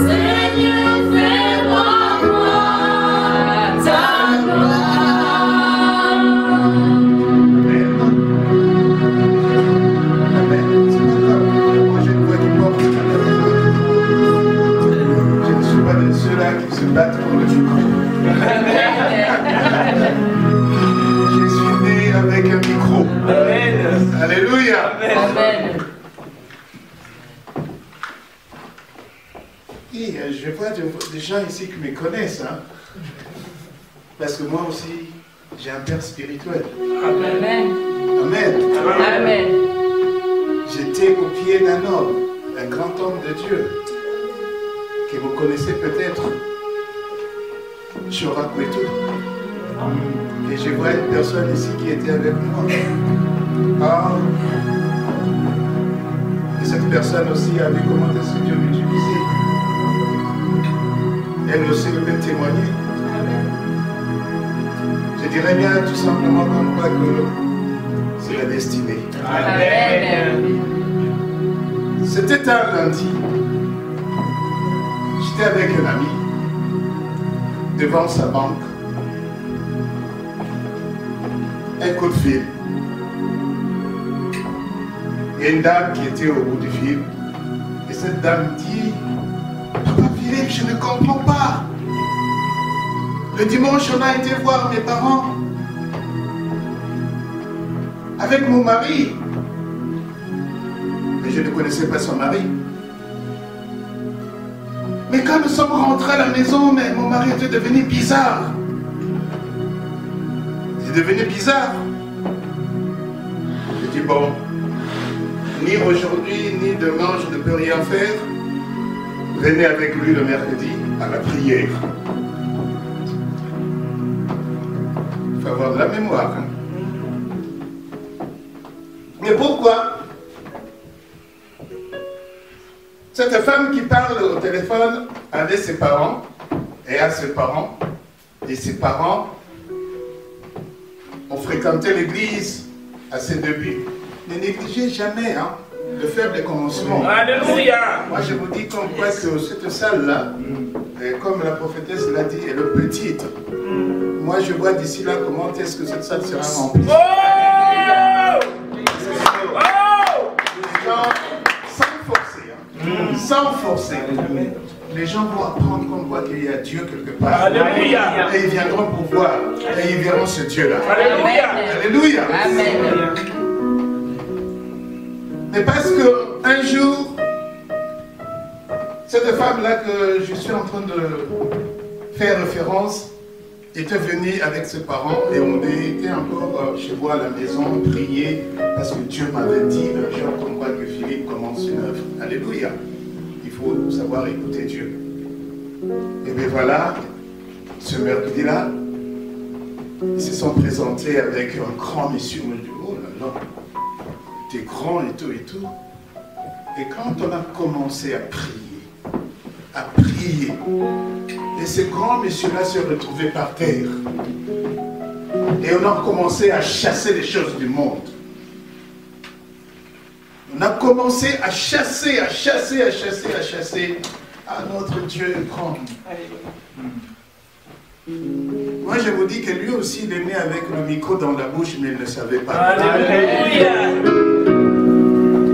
Seigneur, fais-moi voir ta gloire. Amen. C'est pas grave. Moi, j'ai une voix qui porte. Je ne suis pas de ceux-là qui se battent pour le micro. Je suis né avec un micro. Amen. Alléluia. Amen. Et je vois des gens ici qui me connaissent. Hein? Parce que moi aussi, j'ai un père spirituel. Amen. Amen. Amen. J'étais au pied d'un homme, un grand homme de Dieu, que vous connaissez peut-être, Chora Kwetu. Et je vois une personne ici qui était avec moi. Ah. Et cette personne aussi a vu comment est-ce que Dieu m'utilisait. Elle aussi peut témoigner. Je dirais bien tout simplement comme quoi que c'est la destinée. Amen. C'était un lundi. J'étais avec un ami devant sa banque. Un coup de fil. Il y a une dame qui était au bout du fil. Et cette dame dit, Papa Philippe, je ne comprends pas. Le dimanche, on a été voir mes parents avec mon mari. Mais je ne connaissais pas son mari. Mais quand nous sommes rentrés à la maison, mais mon mari était devenu bizarre. Il est devenu bizarre. Je dis bon, ni aujourd'hui, ni demain, je ne peux rien faire. Venez avec lui le mercredi à la prière. Il faut avoir de la mémoire. Hein. Mais pourquoi? Cette femme qui parle au téléphone avait ses parents et a ses parents. Et ses parents ont fréquenté l'église à ses débuts. Ne négligez jamais hein, de faire des commencements. Alléluia. Moi je vous dis comme quoi que cette salle-là, comme la prophétesse l'a dit, elle est petite. Moi je vois d'ici là comment est-ce que cette salle sera remplie. Oh! Oh! Les gens, sans forcer, hein, sans forcer, les gens vont apprendre comme quoi qu'il y a Dieu quelque part. Alléluia. Et ils viendront pour voir. Et ils verront ce Dieu-là. Alléluia. Alléluia. Amen. Mais parce qu'un jour, cette femme-là que je suis en train fait référence, était venu avec ses parents et on était encore chez moi à la maison, prier, parce que Dieu m'avait dit un jour comme quoi que Philippe commence une œuvre. Alléluia. Il faut savoir écouter Dieu. Et bien voilà, ce mercredi-là, ils se sont présentés avec un grand monsieur. Moi, je dis, oh là là, t'es grand et tout et tout. Et quand on a commencé à prier, et ce grand monsieur-là se retrouvait par terre. Et on a commencé à chasser les choses du monde. On a commencé à chasser. Ah, notre Dieu est grand. Moi, je vous dis que lui aussi, il est né avec le micro dans la bouche, mais il ne savait pas. Alléluia.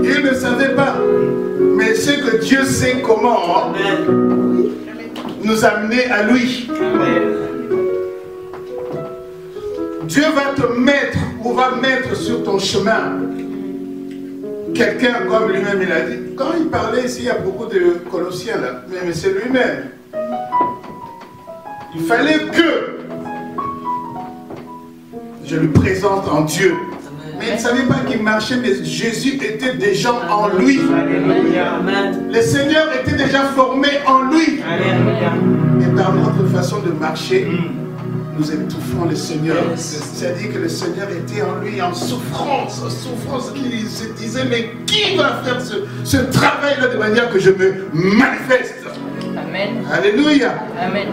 Il ne savait pas. Mais ce que Dieu sait comment nous amener à lui. Dieu va te mettre ou va mettre sur ton chemin quelqu'un comme lui-même, il a dit. Quand il parlait ici à propos de Colossiens, là, mais c'est lui-même. Il fallait que je le présente en Dieu. Mais il ne savait pas qu'il marchait, mais Jésus était déjà en lui. Le Seigneur était déjà formé en lui. Et par notre façon de marcher, nous étouffons le Seigneur. C'est-à-dire que le Seigneur était en lui en souffrance, qu'il se disait, mais qui va faire ce travail-là de manière que je me manifeste? Amen. Alléluia. Amen.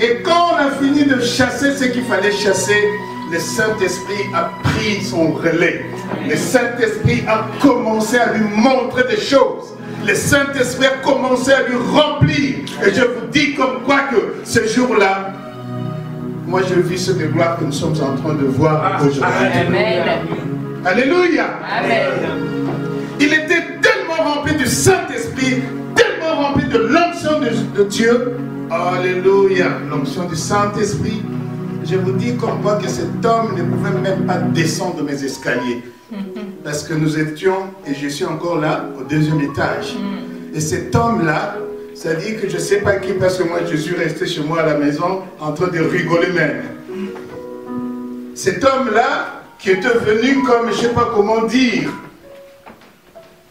Et quand on a fini de chasser ce qu'il fallait chasser, le Saint-Esprit a pris son relais. Le Saint-Esprit a commencé à lui montrer des choses. Le Saint-Esprit a commencé à lui remplir. Et je vous dis comme quoi que ce jour-là, moi je vis ce de gloire que nous sommes en train de voir aujourd'hui. Amen. Alléluia. Amen. Il était tellement rempli du Saint-Esprit, tellement rempli de l'onction de Dieu. Alléluia. L'onction du Saint-Esprit. Je vous dis comme quoi que cet homme ne pouvait même pas descendre mes escaliers. Parce que nous étions, et je suis encore là, au deuxième étage. Et cet homme-là, ça dit que je ne sais pas qui, parce que moi je suis resté chez moi à la maison en train de rigoler même. Cet homme-là, qui était venu comme, je ne sais pas comment dire,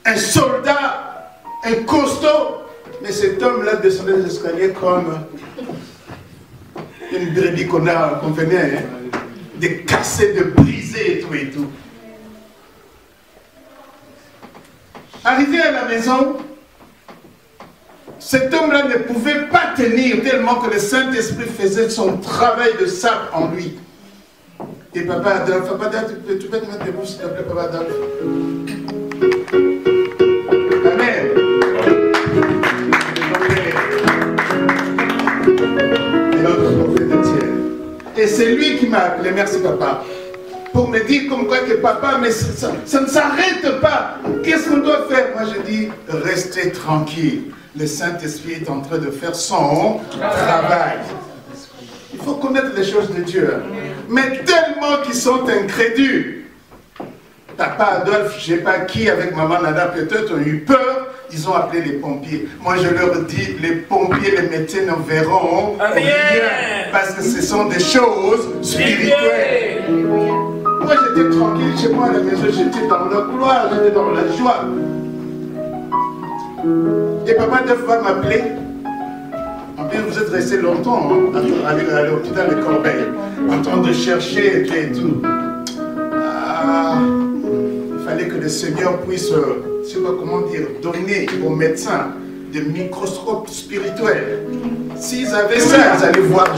un soldat, un costaud, mais cet homme-là descendait les escaliers comme une brebis qu'on venait, hein, de casser, de briser et tout et tout. Arrivé à la maison, cet homme-là ne pouvait pas tenir tellement que le Saint-Esprit faisait son travail de sable en lui. Et Papa Adolphe, tu peux te mettre debout s'il te plaît, Papa Adolphe. Amen. Et notre prophète entier. Et c'est lui qui m'a appelé, merci Papa, pour me dire comme quoi que Papa, mais ça ne s'arrête pas. Qu'est-ce qu'on doit faire? Moi je dis, restez tranquille. Le Saint-Esprit est en train de faire son travail. Il faut connaître les choses de Dieu. Mais tellement qu'ils sont incrédules. Papa Adolphe, je ne sais pas qui, avec maman Nada, peut-être ont eu peur. Ils ont appelé les pompiers. Moi, je leur dis, les pompiers, les médecins ne verront rien. Parce que ce sont des choses spirituelles. Moi, j'étais tranquille chez moi à la maison. J'étais dans la gloire, j'étais dans la joie. Et Papa Adolphe va m'appeler. En plus, vous êtes resté longtemps hein, à l'hôpital de Corbeil, en train de chercher et tout. Ah, il fallait que le Seigneur puisse, je ne sais pas comment dire, donner aux médecins des microscopes spirituels. S'ils avaient ça, ils allaient voir.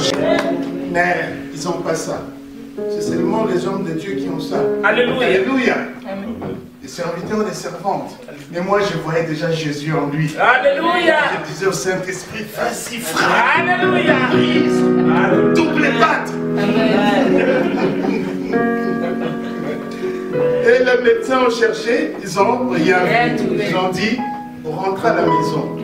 Mais ils n'ont pas ça. C'est seulement les hommes de Dieu qui ont ça. Alléluia. Alléluia. Amen. Les serviteurs et les servantes. Mais moi, je voyais déjà Jésus en lui. Alléluia. Je disais au Saint-Esprit, vas-y frère. Alléluia. Double patte. Amen. Et les médecins ont cherché, ils ont rien vu. Ils ont dit, on rentre à la maison.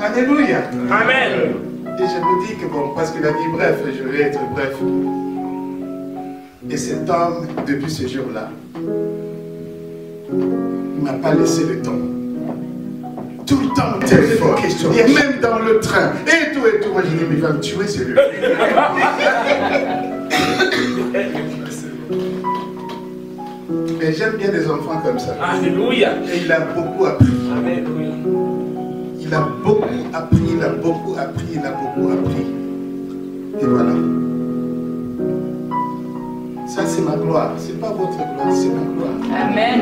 Alléluia. Amen. Et je vous dis que bon, parce qu'il a dit bref, je vais être bref. Et cet homme, depuis ce jour-là, il ne m'a pas laissé le temps. tout le temps au téléphone, et même dans le train, et tout. Moi, je dis, mais il va me tuer, c'est lui. Mais j'aime bien des enfants comme ça. Alléluia. Et il a beaucoup appris. Alléluia. Il a beaucoup appris, il a beaucoup appris, il a beaucoup appris. Et voilà. Ça, c'est ma gloire. C'est pas votre gloire, c'est ma gloire. Amen.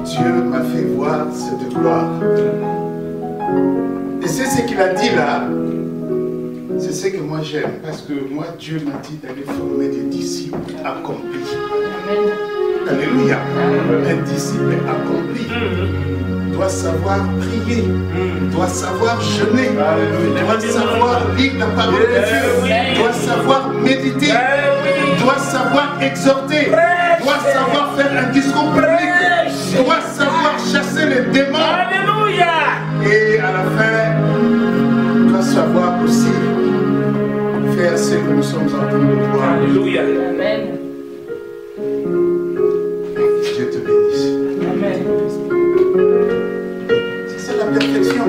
Dieu m'a fait voir cette gloire. Et c'est ce qu'il a dit là. C'est ce que moi j'aime. Parce que moi, Dieu m'a dit d'aller former des disciples accomplis. Amen. Alléluia. Un disciple accompli doit savoir prier, doit savoir jeûner, doit savoir lire la parole de Dieu, doit savoir méditer, doit savoir exhorter, doit savoir faire un discours public, doit savoir chasser les démons. Alléluia. Et à la fin, doit savoir aussi faire ce que nous sommes en train de voir. Alléluia. Amen. Dieu te bénisse. Amen. C'est ça la perfection.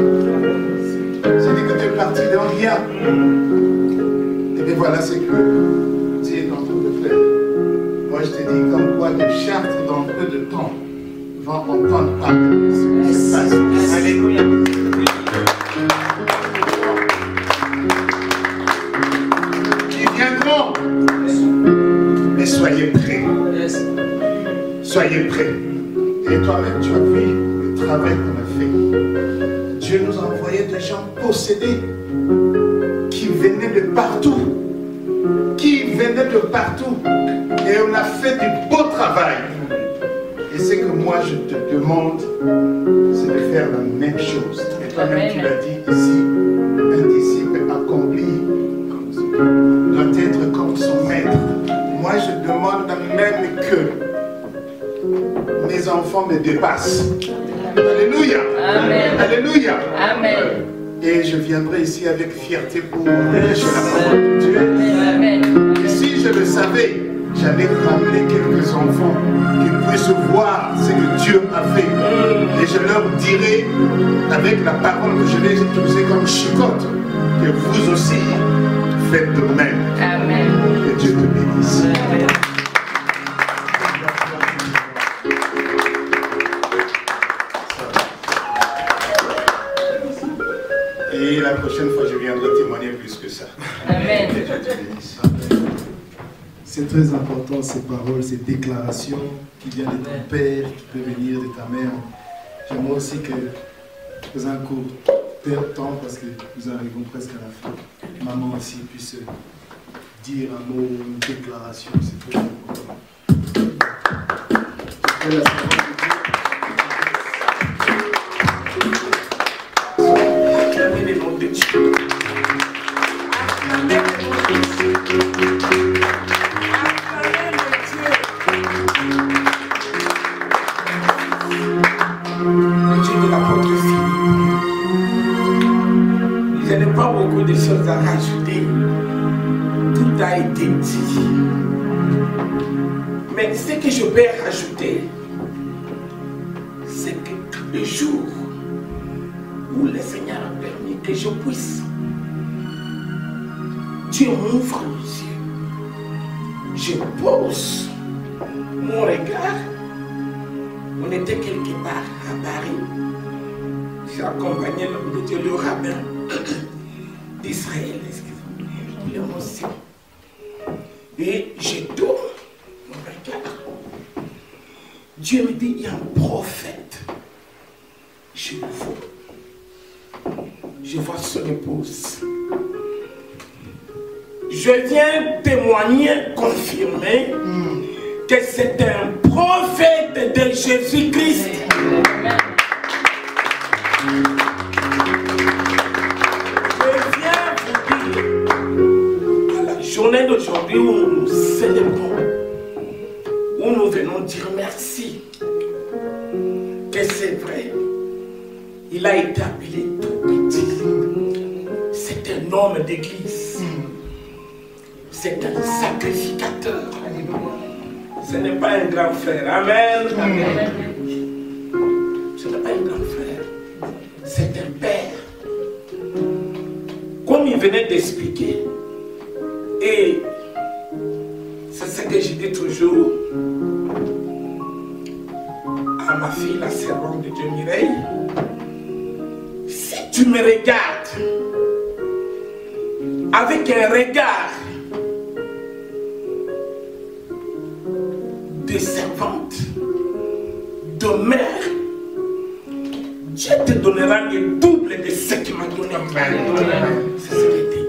C'est-à-dire que tu es parti de rien. Et bien voilà ce que Dieu est en train de faire. Moi je te dis comme quoi les chartes dans peu de temps vont entendre parler de ce qui se passe. Alléluia. Ils viendront. Mais soyez prêts. Soyez prêts. Et toi-même, tu as vu le travail qu'on a fait. Dieu nous a envoyé des gens possédés qui venaient de partout. Qui venaient de partout. Et on a fait du beau travail. Et ce que moi je te demande, c'est de faire la même chose. Et toi-même, tu l'as dit ici, un disciple accompli doit être comme son maître. Moi, je demande même que mes enfants me dépassent. Alléluia. Amen. Alléluia. Amen. Et je viendrai ici avec fierté pour prêcher la parole de Dieu. Amen. Et si je le savais, j'allais ramener quelques enfants qui puissent voir ce que Dieu a fait. Et je leur dirai, avec la parole que je vais utiliser comme chicotte, que vous aussi faites de même. Amen. Que Dieu te bénisse. Et la prochaine fois, je viendrai témoigner plus que ça. Amen. Que Dieu te bénisse. C'est très important ces paroles, ces déclarations qui viennent de ton père, qui peuvent venir de ta mère. J'aimerais aussi que nous un court temps parce que nous arrivons presque à la fin. Maman aussi puisse dire un mot, une déclaration, c'est très important. Je prie la parole de Dieu. Acclamez le nom de Dieu. Acclamez le nom de Dieu. Acclamez le Dieu de l'apôtre Philippe. Je n'ai pas beaucoup de choses à rajouter. Tout a été dit. Mais ce que je vais rajouter, c'est que le jour où le Seigneur a permis que je puisse, Dieu m'ouvre les yeux. Je pose mon regard. On était quelque part à Paris. J'ai accompagné l'homme de Dieu, le rabbin d'Israël, l'émotion. Et je tourne mon regard. Dieu me dit, il y a un prophète. Je le vois. Je vois son épouse. Je viens témoigner, confirmer que c'est un prophète de Jésus-Christ. Je viens vous dire, à la journée d'aujourd'hui où nous célébrons, où nous venons dire merci, que c'est vrai, il a été appelé tout petit. C'est un homme d'église. C'est un sacrificateur. Ce n'est pas un grand frère. Amen. Ce n'est pas un grand frère. venait d'expliquer. Et c'est ce que je dis toujours à ma fille, la servante de Dieu Mireille. Si tu me regardes avec un regard de servante, de mère, Dieu te donnera le double de ce qu'il m'a donné en frère. C'est ce qu'il te dit.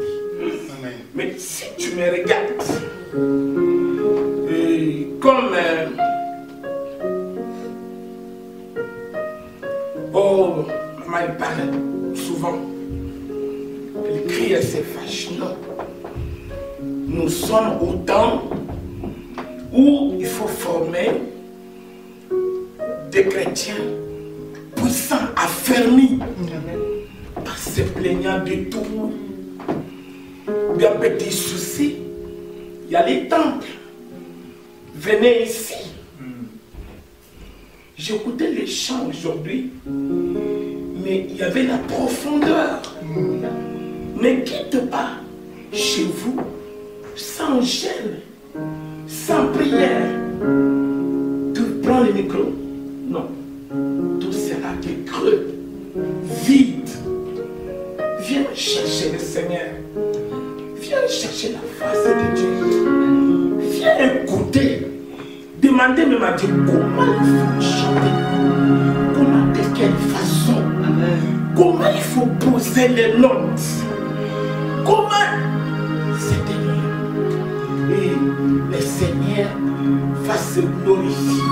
Mais si tu me regardes comme oh, maman elle parle souvent, elle crie, elle se fâche. Non, nous sommes au temps où il faut former des chrétiens puissants, affermis, pas se plaignant du tout. Bien petit souci, il y a les temples. Venez ici. J'écoutais les chants aujourd'hui, mais il y avait la profondeur. Ne quitte pas chez vous sans gêne, sans prière. Tu prends le micro? Non. Tout sera que creux, vide. Viens chercher le Seigneur. Viens chercher la face de Dieu. Viens écouter. Demandez même à Dieu comment il faut chanter. Comment, de quelle façon. Comment il faut poser les notes. Comment. C'est-à-dire. Et le Seigneur va se glorifier.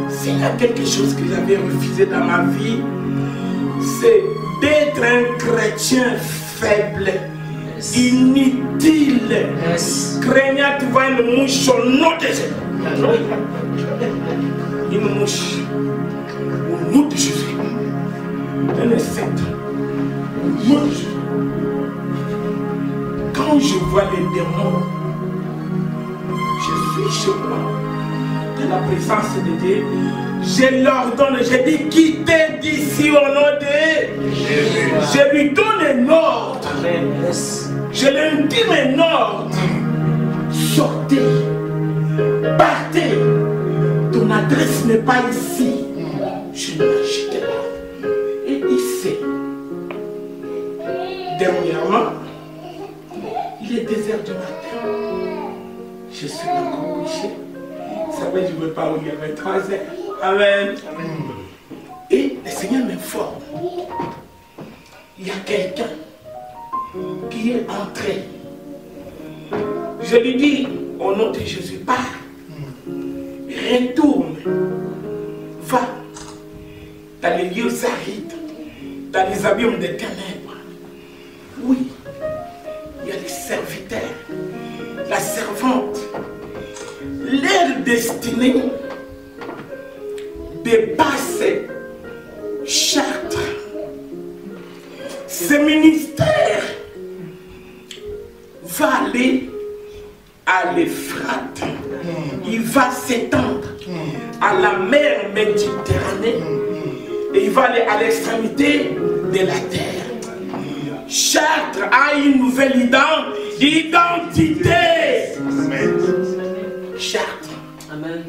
S'il y a quelque chose que j'avais refusé dans ma vie, c'est d'être un chrétien faible, inutile, craignant de voir une mouche au nom de Jésus. Une mouche au nom de Jésus. Un insecte au nom de Jésus. Quand je vois les démons, je suis chez moi, dans la présence de Dieu. Je leur donne, je dis quittez d'ici au nom de Jésus. Je lui donne un ordre. Je lui dis un ordre. Sortez, partez. Ton adresse n'est pas ici. Je n'achète pas. Et il sait. Dernièrement, il est 2 heures du matin. Je suis encore couché. Ça va, je ne veux pas ouvrir les 3 heures. Amen. Et le Seigneur m'informe. Il y a quelqu'un qui est entré. Je lui dis, au nom de Jésus, pars. Retourne. Va dans les lieux arides, dans les abîmes des ténèbres. Oui, il y a les serviteurs, la servante. Leur destinée dépasse Chartres. Ce ministère va aller à l'Euphrate. Il va s'étendre à la mer Méditerranée et il va aller à l'extrémité de la terre. Chartres a une nouvelle identité. Chartres. Amen.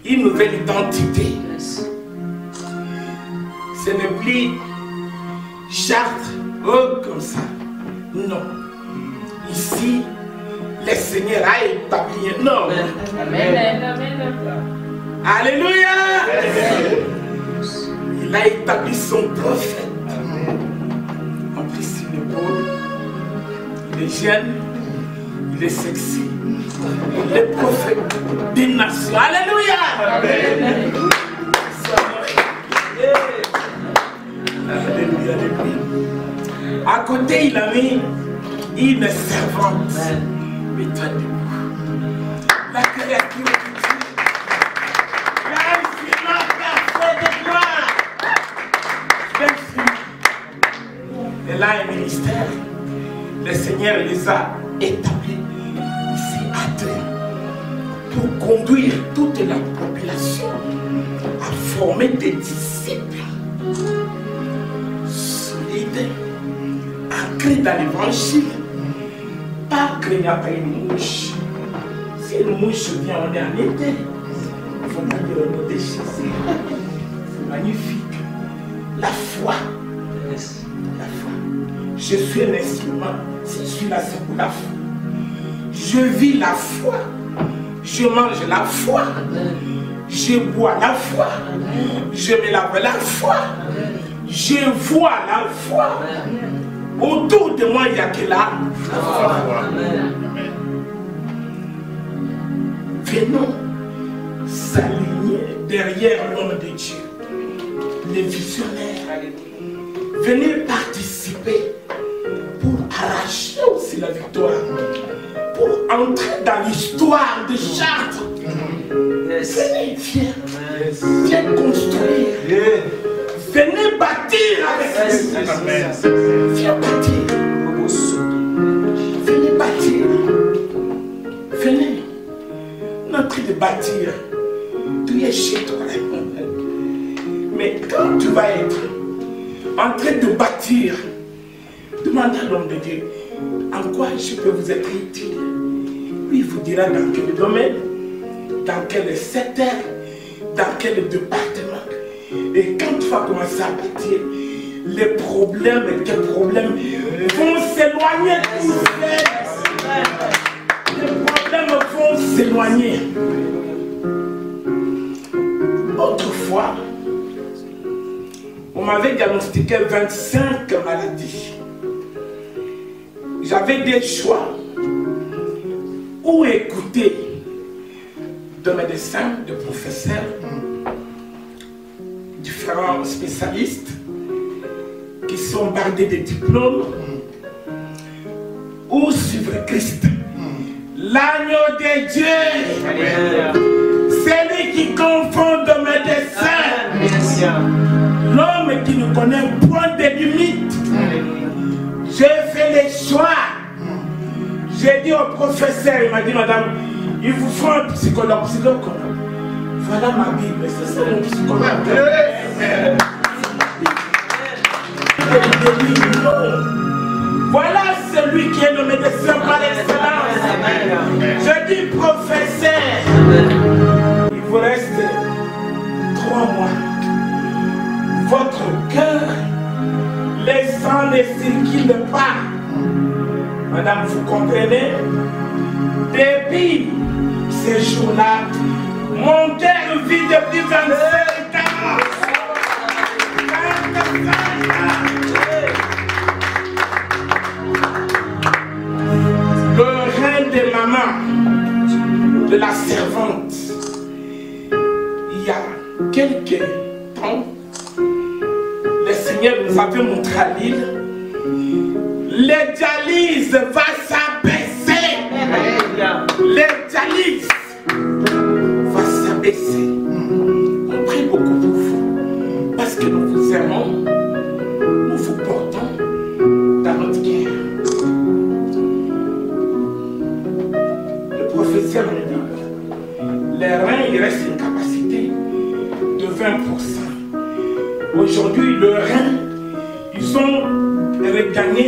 Une nouvelle identité. Ce n'est plus Chartres, oh, comme ça. Non. Ici, le Seigneur a établi un ordre. Amen. Amen. Alléluia. Il a établi son prophète. En plus, il est beau, il est jeune, il est sexy. Il est prophète des nations. Alléluia. Amen. Alléluia, alléluia. À côté, il a mis une servante. Mais toi, debout. La créature de Dieu. L'infiniment parfait de gloire. L'infiniment. Elle a un ministère. Le Seigneur les a établis ici à terre pour conduire toute la population à former des disciples solides, ancré dans l'évangile. Pas craignant pas une mouche. Si une mouche vient, on est en été. Il faut pas dire le nom de Jésus. C'est magnifique. La foi. La foi. Je suis un instrument. Si je suis là, c'est pour la foi. Je vis la foi. Je mange la foi. Je bois la foi. Je me lave la foi. Je vois la foi. Autour de moi, il n'y a que la foi. Venons s'aligner derrière l'homme de Dieu, les visionnaires. Venez participer pour arracher aussi la victoire, pour entrer dans l'histoire de Chartres. Venez, viens construire. Venez bâtir avec nous. Viens bâtir. Venez bâtir. Venez. Notre de bâtir. Tu es chez toi. Mais quand tu vas être en train de bâtir, demande à l'homme de Dieu, en quoi je peux vous être utile? Lui, il vous dira dans quel domaine, dans quel secteur, dans quel département. Et quand tu vas commencer à bâtir, les problèmes vont s'éloigner tous les problèmes vont s'éloigner. Autrefois, on m'avait diagnostiqué 25 maladies. J'avais des choix. Ou écouter de médecins, de professeurs, différents spécialistes qui sont bardés de diplômes, ou suivre Christ, l'agneau de Dieu, celui qui confond de médecins, l'homme qui ne connaît point de limites. J'ai fait les choix. J'ai dit au professeur, il m'a dit, madame, il vous faut un psychologue. Voilà ma Bible, c'est ça mon psychologue. Voilà celui qui est le médecin par excellence. Je dis, professeur, il vous reste 3 mois. Votre cœur, les sangs ne circulent pas. Madame, vous comprenez? Depuis ces jours-là, mon cœur vit depuis 25 ans. 25 ans. Le rein de maman, de la servante, il y a quelques temps, le Seigneur nous avait montré à l'île. Les dialyses vont s'abaisser. Les dialyses vont s'abaisser. On prie beaucoup pour vous. Parce que nous vous aimons. Nous vous portons dans notre guerre. Le professeur me dit, les reins, il reste une capacité de 20%. Aujourd'hui, le rein, ils ont regagné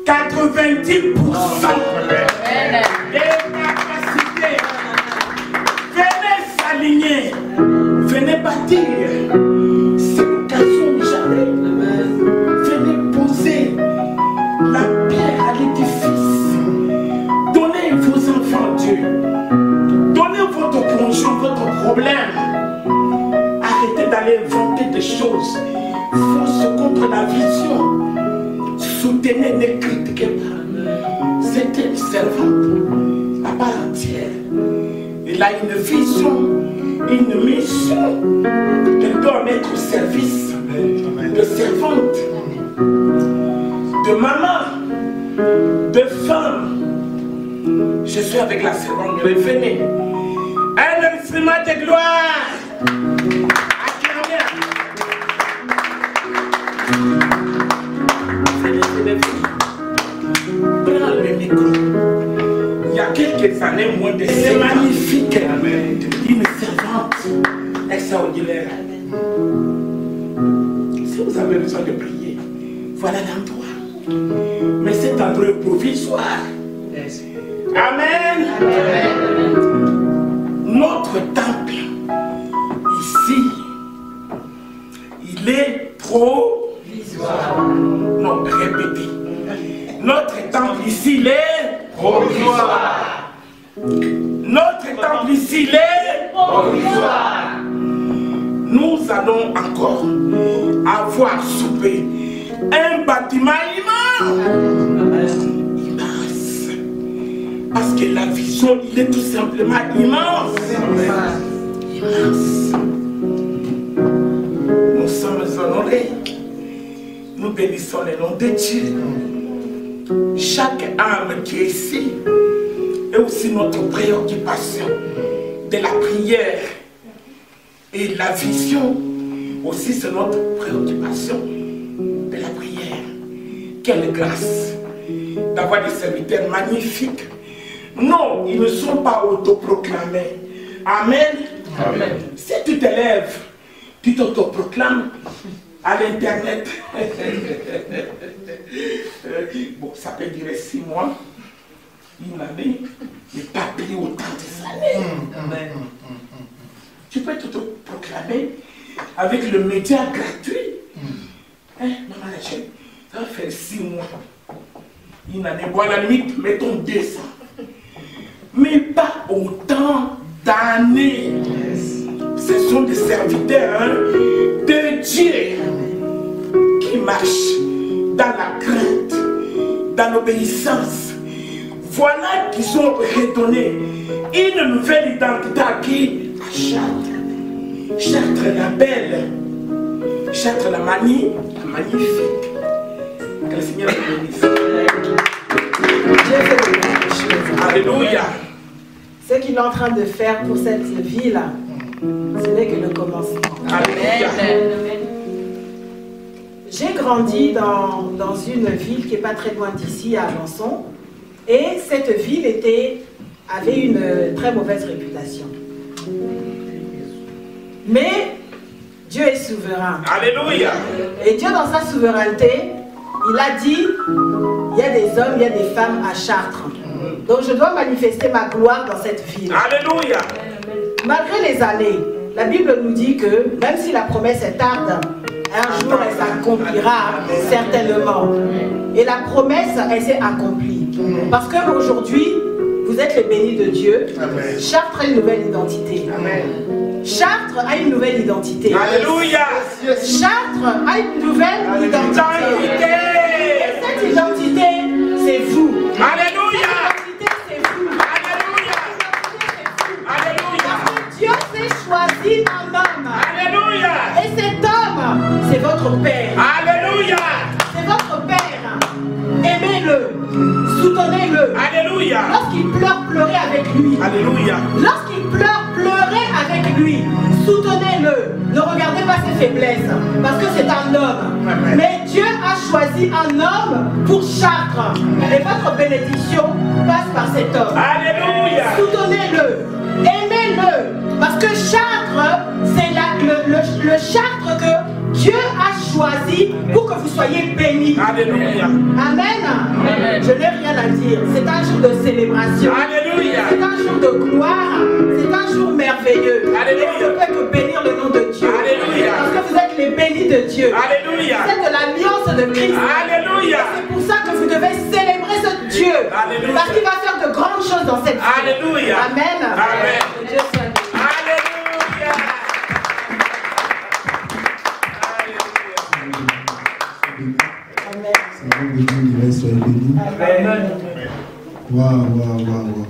90% des capacités. Venez s'aligner, venez bâtir. C'est l'occasion jamais. Venez poser la pierre à l'édifice. Donnez vos enfants Dieu. Donnez votre conjoint, votre problème. Arrêtez d'aller inventer des choses fausses contre la vision. Soutenez, ne critiquez pas. C'est une servante à part entière. Elle a une vision, une mission. Elle doit mettre au service de servante, de maman, de femme. Je suis avec la servante, mais venez. Un instrument de gloire. Prends le micro. Il y a quelques années, moins de c'est magnifique. Une servante extraordinaire. Si vous avez besoin de prier, voilà l'endroit. mais cet endroit est provisoire. Amen. Notre temple, ici, il est provisoire. Non, répétez. Notre temple ici, il est provisoire. Notre temple ici, il est provisoire. Nous allons encore avoir soupé un bâtiment immense. Parce que la vision, il est tout simplement immense. Immense. Nous sommes honorés. Nous bénissons le nom de Dieu. Chaque âme qui est ici est aussi notre préoccupation de la prière. Et la vision aussi, c'est notre préoccupation de la prière. Quelle grâce d'avoir des serviteurs magnifiques. Non, ils ne sont pas autoproclamés. Amen. Amen. Si tu te lèves, tu t'autoproclames à l'internet. Bon, ça peut durer 6 mois, une année, mais pas plus autant de années. Amen. Tu peux t'autoproclamer avec le média gratuit. Maman la chaîne, ça va faire 6 mois, une année, bon à la limite, mettons 200. Mais pas autant d'années. Ce sont des serviteurs de Dieu qui marchent dans la crainte, dans l'obéissance. Voilà qu'ils ont redonné une nouvelle identité à qui? À Chartres. Chartres la belle, Chartres la magnifique. Que le Seigneur nous bénisse. Dieu fait de grandes choses. Alléluia. Ce qu'il est en train de faire pour cette ville, ce n'est que le commencement. Alléluia. J'ai grandi dans une ville qui n'est pas très loin d'ici, à Alençon, et cette ville avait une très mauvaise réputation. Mais Dieu est souverain. Alléluia. Et Dieu, dans sa souveraineté, il a dit, il y a des hommes, il y a des femmes à Chartres. Donc je dois manifester ma gloire dans cette ville. Alléluia. Malgré les années, la Bible nous dit que même si la promesse est tarde, un jour elle s'accomplira certainement. Et la promesse, elle s'est accomplie. Parce qu'aujourd'hui, vous êtes les bénis de Dieu. Amen. Chartres a une nouvelle identité. Amen. Chartres a une nouvelle identité. Alléluia. Chartres a une nouvelle identité. Et cette identité, c'est vous. Alléluia. Cette identité, c'est vous. Alléluia. Alléluia. Parce que Dieu s'est choisi un homme. Alléluia. Et cet homme, c'est votre Père. Alléluia. C'est votre Père. Aimez-le. Soutenez-le. Alléluia. Lorsqu'il pleure, pleurez avec lui. Alléluia. Lorsqu'il pleure, pleurez avec lui. Soutenez-le. Ne regardez pas ses faiblesses. Parce que c'est un homme. Amen. Mais Dieu a choisi un homme pour Chartres. Et votre bénédiction passe par cet homme. Alléluia. Soutenez-le. Aimez-le. Parce que Chartres, c'est le Chartres que Dieu a choisi pour que vous soyez bénis. Alléluia. Amen. Je n'ai rien à dire. C'est un jour de célébration. Alléluia. C'est un jour de gloire. C'est un jour merveilleux. Alléluia. Et on ne peut que bénir le nom de Dieu. Alléluia. Parce que vous êtes les bénis de Dieu. Alléluia. Vous êtes de l'alliance de Christ. Alléluia. C'est pour ça que vous devez célébrer ce Dieu. Alléluia. Parce qu'il va faire de grandes choses dans cette vie. Alléluia. Amen. Amen. Que Dieu soit béni. Alléluia. Amen. Seigneur de Dieu, il reste, soyez bénis. Amen. Waouh.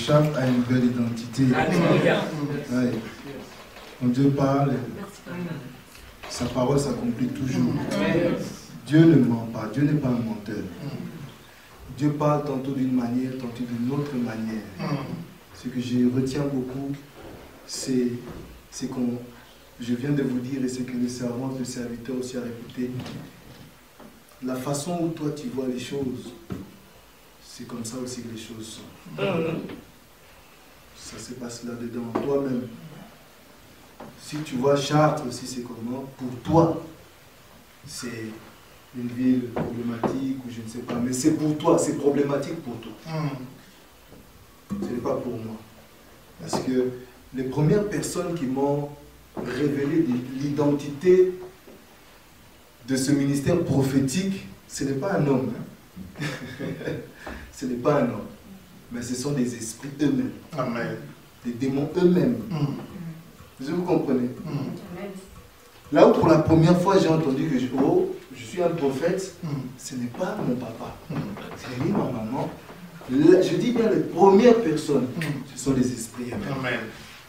Chartres a une belle identité. Alléluia. Ouais. Quand Dieu parle, sa parole s'accomplit toujours. Dieu ne ment pas, Dieu n'est pas un menteur. Dieu parle tantôt d'une manière, tantôt d'une autre manière. Ce que je retiens beaucoup, c'est qu'on, je viens de vous dire, et c'est que le serviteur aussi a répété, la façon où toi tu vois les choses, c'est comme ça aussi que les choses sont. Ça se passe là-dedans, toi-même. Si tu vois Chartres aussi, c'est comment? Pour toi. c'est une ville problématique ou je ne sais pas, mais c'est pour toi, c'est problématique pour toi. Ce n'est pas pour moi. Parce que les premières personnes qui m'ont révélé l'identité de ce ministère prophétique, ce n'est pas un homme. Hein. Ce n'est pas un homme. Mais ce sont des esprits eux-mêmes. Amen. Des démons eux-mêmes. Vous comprenez? Là où pour la première fois j'ai entendu que je suis un prophète, ce n'est pas mon papa. C'est ni ma maman. Là, je dis bien les premières personnes, ce sont les esprits eux-mêmes. Amen.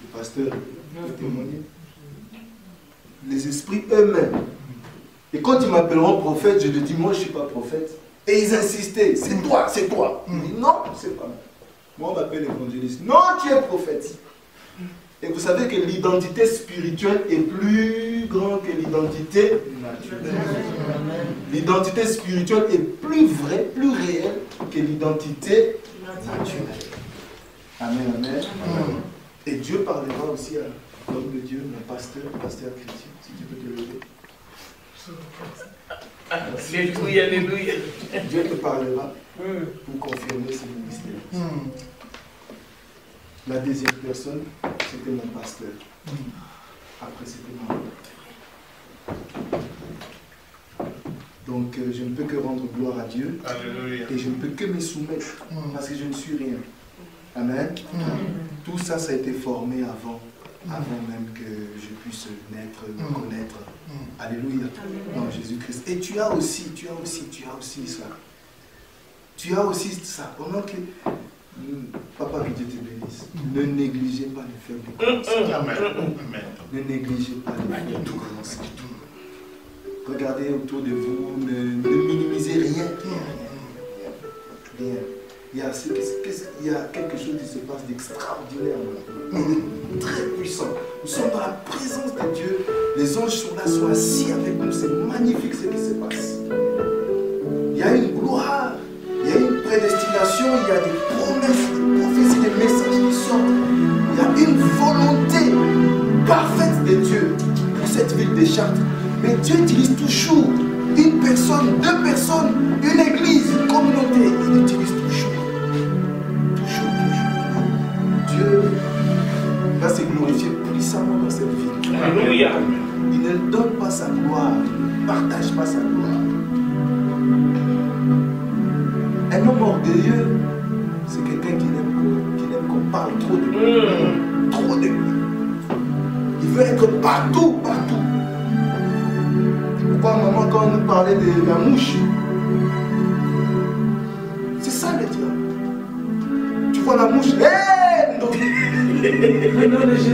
Le pasteur peut témoigner. Les esprits eux-mêmes. Et quand ils m'appelleront prophète, je leur dis, moi je ne suis pas prophète. Et ils insistaient, c'est toi, c'est toi. Je dis, non, c'est pas moi. Moi on m'appelle évangéliste. Non, tu es prophète. Et vous savez que l'identité spirituelle est plus grande que l'identité naturelle. L'identité spirituelle est plus vraie, plus réelle que l'identité naturelle. Amen, amen. Et Dieu parlera aussi à l'homme de Dieu, mon pasteur chrétien, si tu peux te lever. Alléluia, alléluia. Dieu te parlera pour confirmer ce ministère. La deuxième personne, c'était mon pasteur. Après, c'était ma mère. Donc, je ne peux que rendre gloire à Dieu. Alléluia. Et je ne peux que me soumettre parce que je ne suis rien. Amen. Tout ça, ça a été formé avant même que je puisse naître, me connaître. Alléluia. Dans Jésus-Christ. Et tu as aussi ça. Tu as aussi ça. Pendant que papa, que Dieu te bénisse. Ne négligez pas les faibles. Amen. Ne négligez pas les faibles. Regardez autour de vous, ne minimisez rien. Rien. Il y a quelque chose qui se passe d'extraordinaire. Très puissant. Nous sommes dans la présence de Dieu. Les anges sont là, sont assis avec nous. C'est magnifique ce qui se passe. Il y a une gloire. Il y a une prédestination, il y a des promesses, des prophéties, des messages qui sortent. Il y a une volonté parfaite de Dieu pour cette ville de Chartres. Mais Dieu utilise toujours une personne, deux personnes, une église, une communauté. Il utilise toujours. Dieu va se glorifier puissamment dans cette ville. Alléluia. Il ne donne pas sa gloire, il ne partage pas sa gloire. Un homme orgueilleux, c'est quelqu'un qui n'aime qu'on parle trop de lui. Trop de lui. Il veut être partout, partout. Pourquoi maman, quand on nous parlait de la mouche, c'est ça le diable. Tu vois la mouche, hé non.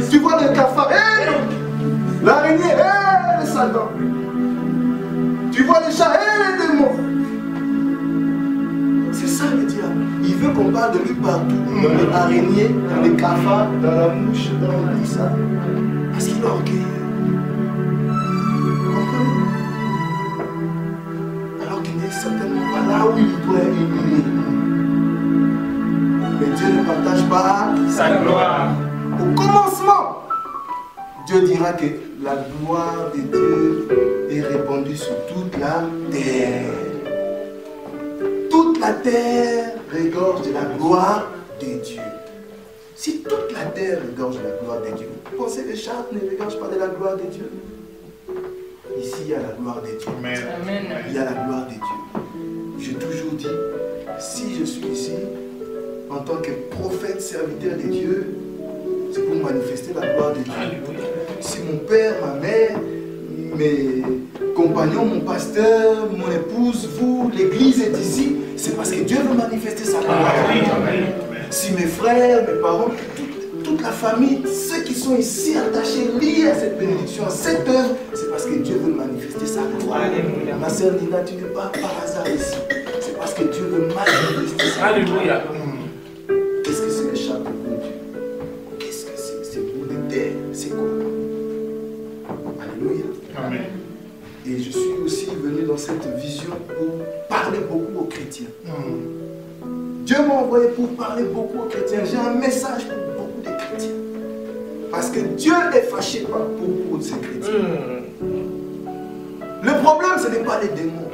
Tu vois le cafard, hé non. L'araignée, hé le Satan. Tu vois les chats, hé les démons. C'est ça le diable. Il veut qu'on parle de lui partout. Dans les araignées, dans les cafards, dans la mouche, dans tout ça. Parce qu'il est orgueilleux. Vous comprenez? Alors qu'il n'est certainement pas là où il doit émuler. Mais Dieu ne partage pas Sa gloire. Au commencement, Dieu dira que la gloire de Dieu est répandue sur toute la terre. Toute la terre regorge de la gloire de Dieu. Si toute la terre regorge de la gloire de Dieu, vous pensez que Chartres ne regorge pas de la gloire de Dieu? Ici, il y a la gloire de Dieu. Amen. Il y a la gloire de Dieu. J'ai toujours dit, si je suis ici, en tant que prophète, serviteur de Dieu, c'est pour manifester la gloire de Dieu. Si mon père, ma mère, mes compagnons, mon pasteur, mon épouse, vous, l'église est ici, c'est parce que Dieu veut manifester sa gloire. Si mes frères, mes parents, toute la famille, ceux qui sont ici attachés, liés à cette bénédiction, à cette œuvre, c'est parce que Dieu veut manifester sa gloire. Ma sœur Nina, tu n'es pas par hasard ici. C'est parce que Dieu veut manifester sa gloire. Alléluia. Qu'est-ce que c'est le château de Dieu? Qu'est-ce que c'est? C'est pour les terres. C'est quoi? Alléluia. Amen. Et je suis aussi venu dans cette vision pour parler beaucoup aux chrétiens. Dieu m'a envoyé pour parler beaucoup aux chrétiens. J'ai un message pour beaucoup de chrétiens. Parce que Dieu est fâché pour beaucoup de ces chrétiens. Le problème, ce n'est pas les démons.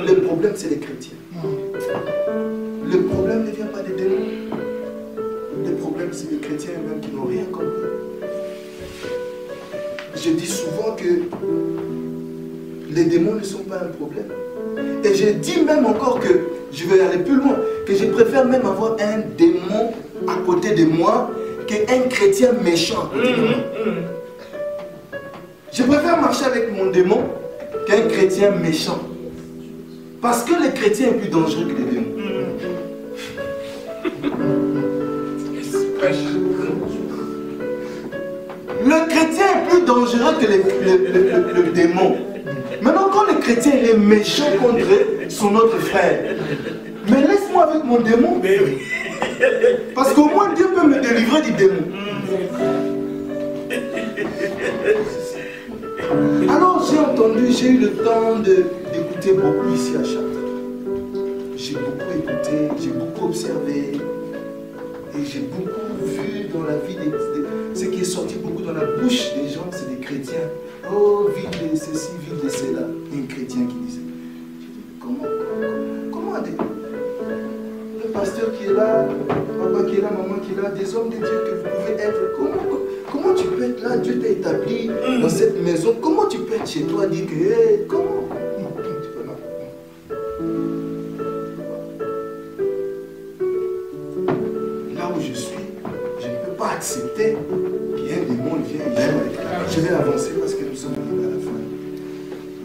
Le problème, c'est les chrétiens. Le problème ne vient pas des démons. Le problème, c'est les chrétiens eux-mêmes qui n'ont rien compris. Je dis souvent que les démons ne sont pas un problème. Et je dis même encore que, je vais aller plus loin, que je préfère même avoir un démon à côté de moi qu'un chrétien méchant à côté de moi. Je préfère marcher avec mon démon qu'un chrétien méchant. Parce que le chrétien est plus dangereux que les démons. Le chrétien est plus dangereux que le démon. Maintenant, quand le chrétien est méchant contre son autre frère, mais laisse-moi avec mon démon. Parce qu'au moins Dieu peut me délivrer du démon. Alors j'ai entendu, j'ai eu le temps d'écouter beaucoup ici à Chartres. J'ai beaucoup écouté, j'ai beaucoup observé. Et j'ai beaucoup vu dans la vie, ce qui est sorti beaucoup dans la bouche des gens, c'est des chrétiens. Oh, vive de ceci, vive de cela. Un chrétien qui disait. Comment le pasteur qui est là, papa qui est là, maman qui est là, des hommes de Dieu que vous pouvez être. Comment tu peux être là? Dieu t'a établi dans cette maison. Comment tu peux être chez toi dire que, hey, comment? Là où je suis, je ne peux pas accepter qu'il y ait un démon qui vienne ici. Je vais avancer parce que nous sommes arrivés à la fin.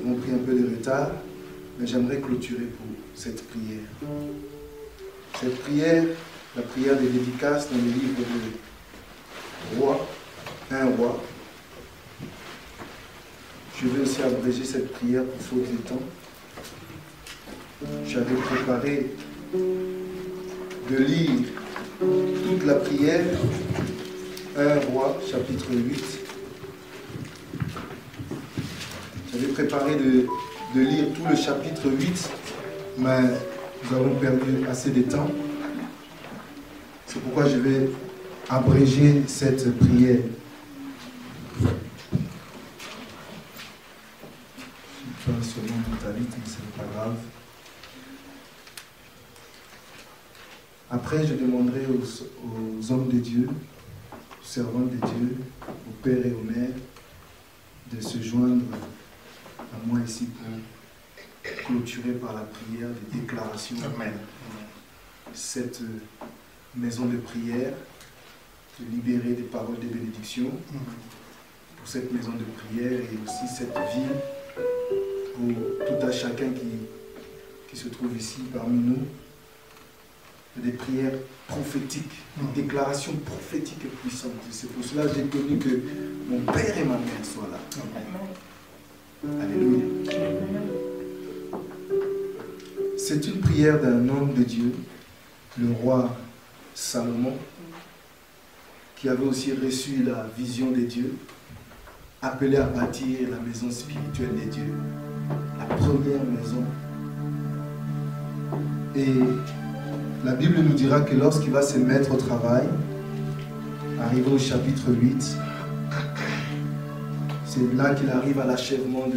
Nous avons pris un peu de retard, mais j'aimerais clôturer pour cette prière. Cette prière, la prière des dédicaces dans le livre de Roi, un roi. Je vais aussi abréger cette prière pour faute de temps. J'avais préparé de lire toute la prière, 1 Roi, chapitre 8. J'avais préparé de lire tout le chapitre 8, mais nous avons perdu assez de temps. C'est pourquoi je vais abréger cette prière. Je parle seulement tout à vite, mais ce n'est pas grave. Après, je demanderai aux hommes de Dieu, aux servants de Dieu, aux pères et aux mères, de se joindre à moi ici pour clôturer par la prière des déclarations. Amen. Cette maison de prière, de libérer des paroles de bénédiction pour cette maison de prière et aussi cette ville pour tout à chacun qui se trouve ici parmi nous. Des prières prophétiques, des déclarations prophétiques et puissantes. C'est pour cela que j'ai connu que mon père et ma mère soient là. Amen. Alléluia. C'est une prière d'un homme de Dieu, le roi Salomon, qui avait aussi reçu la vision de Dieu, appelé à bâtir la maison spirituelle de Dieu, la première maison. Et la Bible nous dira que lorsqu'il va se mettre au travail, arrivé au chapitre 8, c'est là qu'il arrive à l'achèvement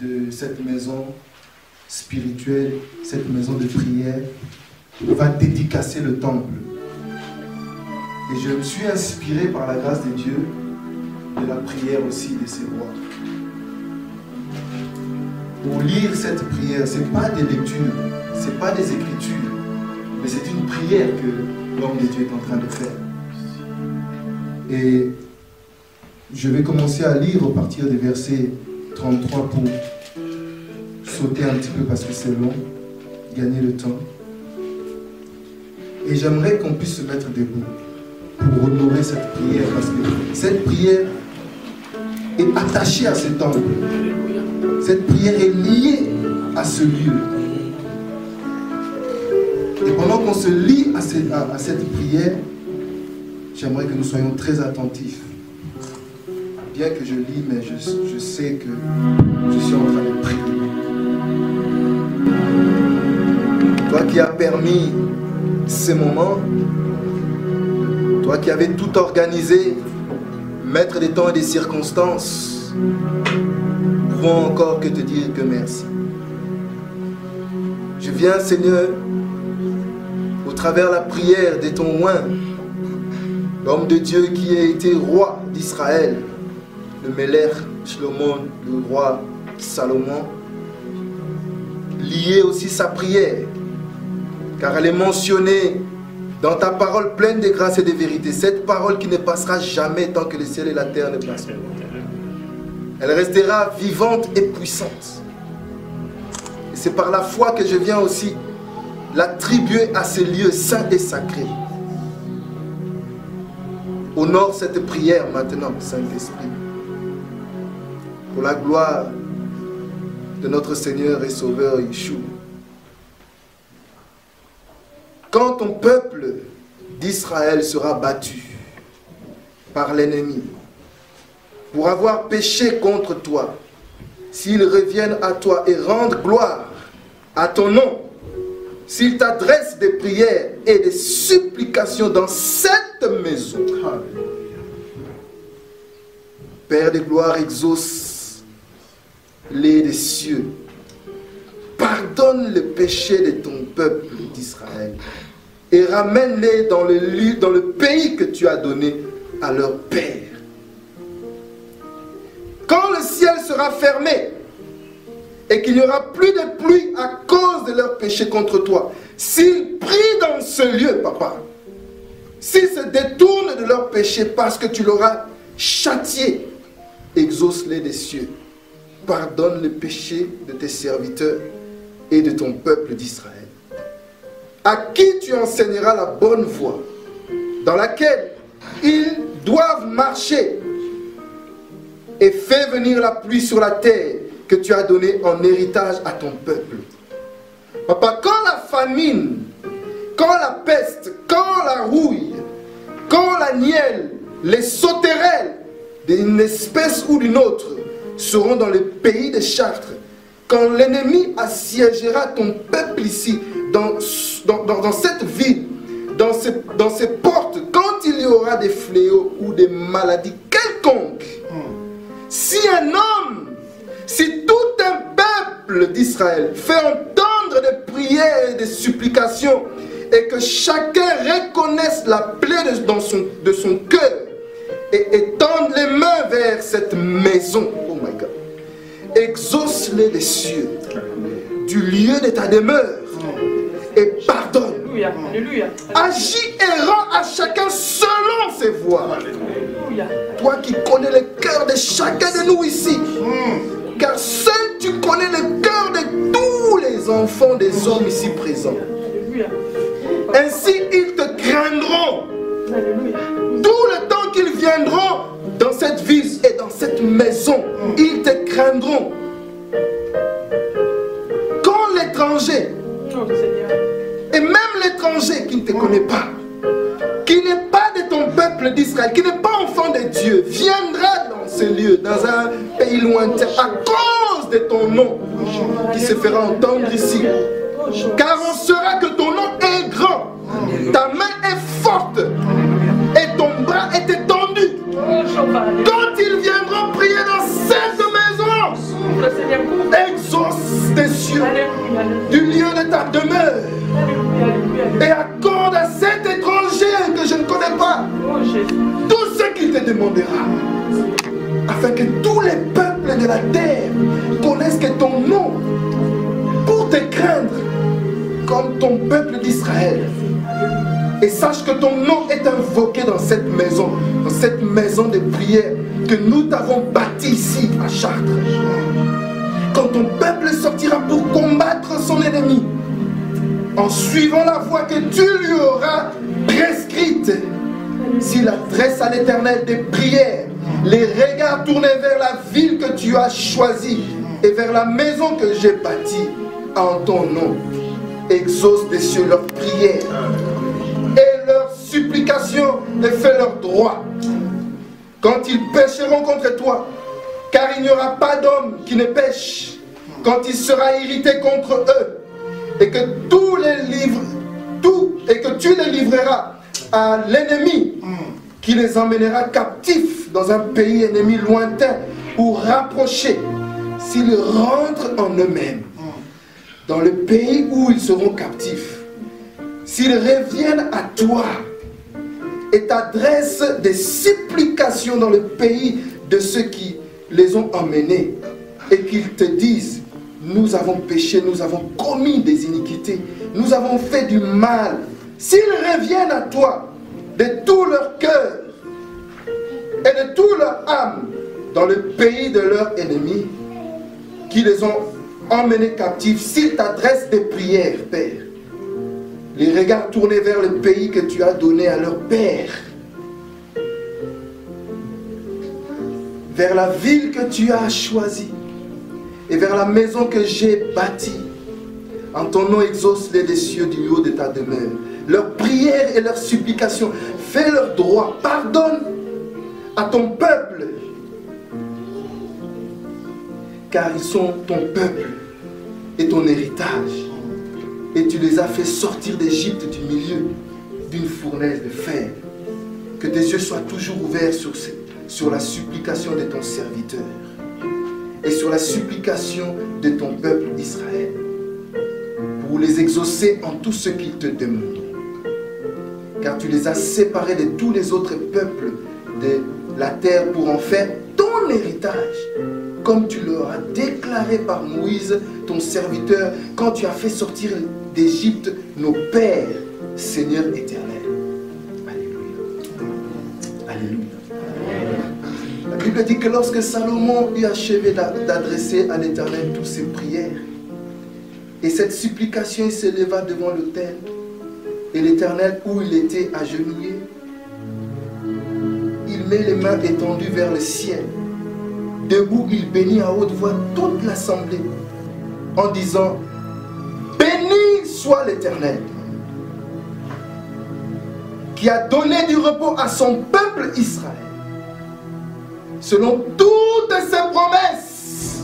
de cette maison spirituelle, cette maison de prière. Il va dédicacer le temple. Et je me suis inspiré par la grâce de Dieu de la prière aussi de ces rois. Pour lire cette prière, ce n'est pas des lectures, ce n'est pas des écritures, mais c'est une prière que l'homme de Dieu est en train de faire. Et je vais commencer à lire à partir du verset 33 pour sauter un petit peu parce que c'est long, gagner le temps. Et j'aimerais qu'on puisse se mettre debout pour honorer cette prière parce que cette prière est attachée à ce temple. Cette prière est liée à ce lieu. Et pendant qu'on se lie à cette prière, j'aimerais que nous soyons très attentifs. Bien que je lis, mais je sais que je suis en train de prier. Toi qui as permis ces moments, toi qui avais tout organisé, mettre des temps et des circonstances, pouvons encore que te dire que merci. Je viens, Seigneur, au travers la prière de ton oint, l'homme de Dieu qui a été roi d'Israël, le Melech Shlomo, le roi Salomon, lier aussi sa prière, car elle est mentionnée dans ta parole pleine de grâce et de vérité, cette parole qui ne passera jamais tant que le ciel et la terre ne passeront. Elle restera vivante et puissante. Et c'est par la foi que je viens aussi l'attribuer à ces lieux saints et sacrés. Honore cette prière maintenant, Saint-Esprit, pour la gloire de notre Seigneur et Sauveur Yeshua. Quand ton peuple d'Israël sera battu par l'ennemi pour avoir péché contre toi, s'ils reviennent à toi et rendent gloire à ton nom, s'ils t'adressent des prières et des supplications dans cette maison, Père de gloire, exauce-les des cieux. Pardonne le péché de ton peuple d'Israël et ramène-les dans le pays que tu as donné à leur père. Quand le ciel sera fermé et qu'il n'y aura plus de pluie à cause de leur péché contre toi, s'ils prient dans ce lieu, papa, s'ils se détournent de leur péché parce que tu l'auras châtié, exauce-les des cieux. Pardonne le péché de tes serviteurs et de ton peuple d'Israël, à qui tu enseigneras la bonne voie, dans laquelle ils doivent marcher, et fais venir la pluie sur la terre que tu as donnée en héritage à ton peuple. Papa, quand la famine, quand la peste, quand la rouille, quand la nielle, les sauterelles d'une espèce ou d'une autre seront dans le pays de Chartres, quand l'ennemi assiégera ton peuple ici, dans cette ville, dans ces portes, quand il y aura des fléaux ou des maladies quelconques, si un homme, si tout un peuple d'Israël fait entendre des prières et des supplications et que chacun reconnaisse la plaie de son cœur et tende les mains vers cette maison, oh my God, exauce-les des cieux, du lieu de ta demeure et pardonne. Alléluia. Agis et rends à chacun selon ses voies. Toi qui connais le cœur de chacun de nous ici, car seul tu connais le cœur de tous les enfants des hommes ici présents. Ainsi ils te craindront tout le temps qu'ils viendront dans cette ville et dans cette maison. Ils te craindront. Quand l'étranger, et même l'étranger qui ne te connaît pas, qui n'est pas de ton peuple d'Israël, qui n'est pas enfant de Dieu, viendra dans ce lieu, dans un pays lointain, à cause de ton nom, qui se fera entendre ici. Car on saura que ton nom est grand, ta main est forte, et ton bras est étendu. Quand ils viendront prier dans cette maison, exauce tes cieux du lieu de ta demeure et accorde à cet étranger que je ne connais pas tout ce qu'il te demandera, afin que tous les peuples de la terre connaissent que ton nom, pour te craindre comme ton peuple d'Israël, et sache que ton nom est invoqué dans cette maison de prière que nous t'avons bâtie ici à Chartres. Quand ton peuple sortira pour combattre son ennemi, en suivant la voie que tu lui auras prescrite, s'il adresse à l'Éternel des prières, les regards tournés vers la ville que tu as choisie et vers la maison que j'ai bâtie en ton nom, exauce des cieux leurs prières et leurs supplications et fais leur droit. Quand ils pécheront contre toi, car il n'y aura pas d'homme qui ne pêche, quand il sera irrité contre eux, et que tu les livreras à l'ennemi, qui les emmènera captifs dans un pays ennemi lointain ou rapproché, s'ils rentrent en eux-mêmes, dans le pays où ils seront captifs, s'ils reviennent à toi et t'adressent des supplications dans le pays de ceux qui les ont emmenés, et qu'ils te disent, nous avons péché, nous avons commis des iniquités, nous avons fait du mal. S'ils reviennent à toi de tout leur cœur et de toute leur âme dans le pays de leurs ennemis, qui les ont emmenés captifs, s'ils t'adressent des prières, Père, les regards tournés vers le pays que tu as donné à leur Père, vers la ville que tu as choisie, et vers la maison que j'ai bâtie. En ton nom, exauce-les des cieux du haut de ta demeure. Leurs prières et leurs supplications, fais leur droit. Pardonne à ton peuple, car ils sont ton peuple et ton héritage. Et tu les as fait sortir d'Égypte du milieu d'une fournaise de fer. Que tes yeux soient toujours ouverts sur la supplication de ton serviteur et sur la supplication de ton peuple Israël, pour les exaucer en tout ce qu'ils te demandent. Car tu les as séparés de tous les autres peuples de la terre pour en faire ton héritage, comme tu leur as déclaré par Moïse, ton serviteur, quand tu as fait sortir d'Égypte nos pères, Seigneur éternel. Alléluia. Alléluia. La Bible dit que lorsque Salomon eut achevé d'adresser à l'Éternel toutes ses prières, et cette supplication, il s'éleva devant l'autel, et l'Éternel, où il était agenouillé, il met les mains étendues vers le ciel. Debout, il bénit à haute voix toute l'assemblée, en disant, béni soit l'Éternel, qui a donné du repos à son peuple Israël, selon toutes ses promesses,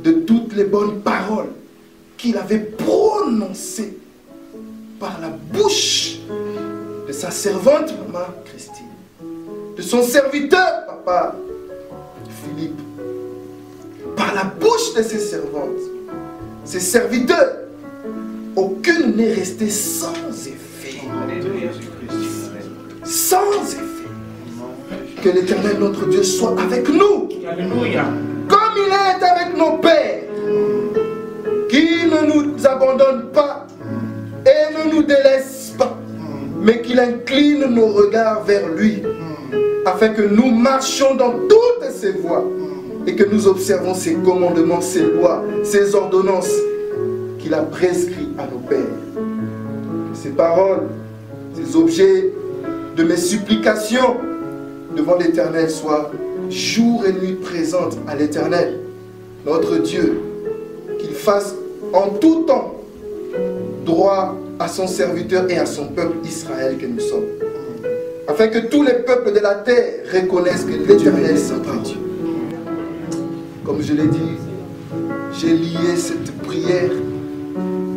de toutes les bonnes paroles qu'il avait prononcées par la bouche de sa servante maman Christine, de son serviteur papa Philippe, par la bouche de ses servantes, ses serviteurs, aucune n'est restée sans effet. Sans effet. Que l'Éternel notre Dieu soit avec nous. Alléluia. Comme il est avec nos pères, qui ne nous abandonne pas et ne nous délaisse pas, mais qu'il incline nos regards vers lui, afin que nous marchions dans toutes ses voies et que nous observons ses commandements, ses lois, ses ordonnances qu'il a prescrits à nos pères. Que ces paroles, ces objets de mes supplications devant l'Éternel soient jour et nuit présentes à l'Éternel, notre Dieu, qu'il fasse en tout temps droit à son serviteur et à son peuple Israël que nous sommes, afin que tous les peuples de la terre reconnaissent que l'Éternel est notre Dieu. Comme je l'ai dit, j'ai lié cette prière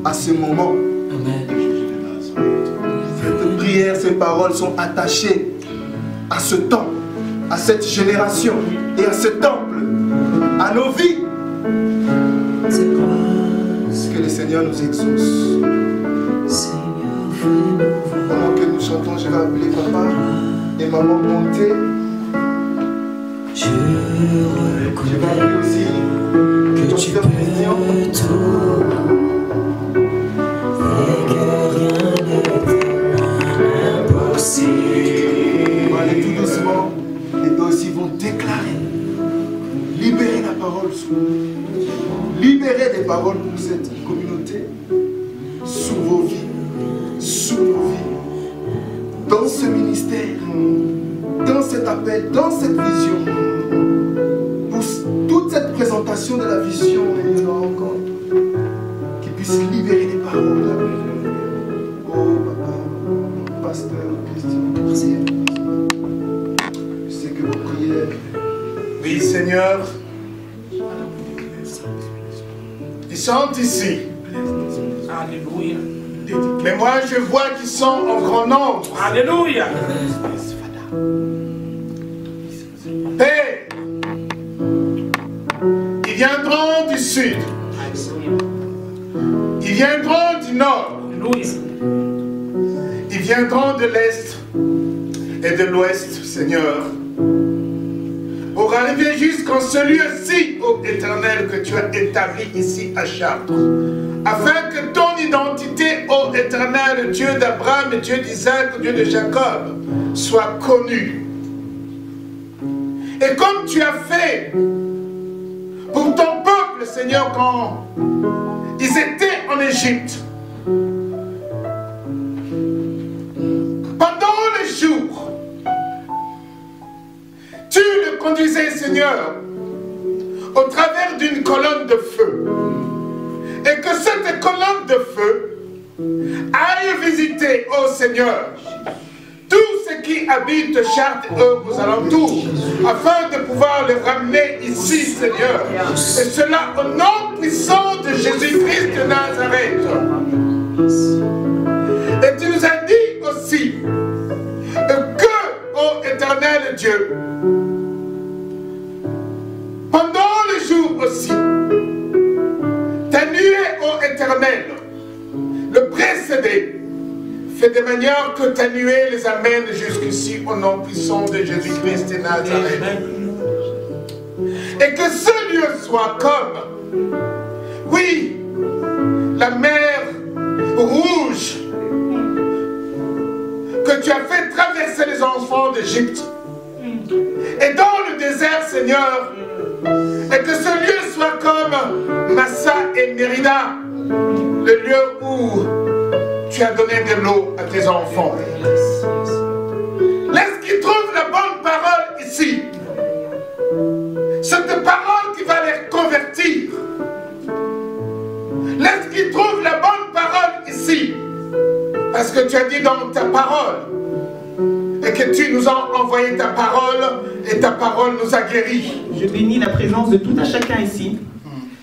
à ce moment. Cette prière, ces paroles sont attachées à ce temps, à cette génération et à ce temple, à nos vies. Que le Seigneur nous exauce. Pendant que nous chantons, je vais appeler papa et maman monter. Je vais appeler aussi que tu peux tout et que rien n'est impossible. On va aller tout doucement et eux aussi vont déclarer, libérer la parole, libérer des paroles pour cette communauté, sur vos vies, sous nos vies, dans ce ministère, dans cet appel, dans cette vision, pour toute cette présentation de la vision et de la rencontre, qui puisse libérer des paroles. Oh papa, pasteur Christian, merci. Je sais que vos prières. Oui, Seigneur, ils sont ici. Alléluia. Mais moi, je vois qu'ils sont en grand nombre. Alléluia. Père, sud. Ils viendront du nord. Ils viendront de l'est et de l'ouest, Seigneur, pour arriver jusqu'en ce lieu-ci, ô Éternel, que tu as établi ici à Chartres, afin que ton identité, ô Éternel, Dieu d'Abraham, Dieu d'Isaac, Dieu de Jacob, soit connue. Et comme tu as fait pour ton peuple, Seigneur, quand ils étaient en Égypte, pendant le jour, tu le conduisais, Seigneur, au travers d'une colonne de feu. Et que cette colonne de feu aille visiter, ô Seigneur, tous ceux qui habitent Chartres et aux alentours, afin de pouvoir les ramener ici, Seigneur. Et cela au nom puissant de Jésus-Christ de Nazareth. Et tu nous as dit aussi que, ô Éternel Dieu, pendant le jour aussi, ta nuée, ô Éternel, le précédé, fait de manière que ta nuée les amène jusqu'ici au nom puissant de Jésus-Christ de Nazareth. Et que ce lieu soit comme, oui, la mer rouge que tu as fait traverser les enfants d'Égypte. Et dans le désert, Seigneur, et que ce lieu soit comme Massa et Mérida, le lieu où tu as donné de l'eau à tes enfants. Laisse qu'ils trouvent la bonne parole ici. Cette parole qui va les convertir. Laisse qu'ils trouvent la bonne parole ici. Parce que tu as dit dans ta parole, et que tu nous as envoyé ta parole, et ta parole nous a guéris. Je bénis la présence de tout à chacun ici.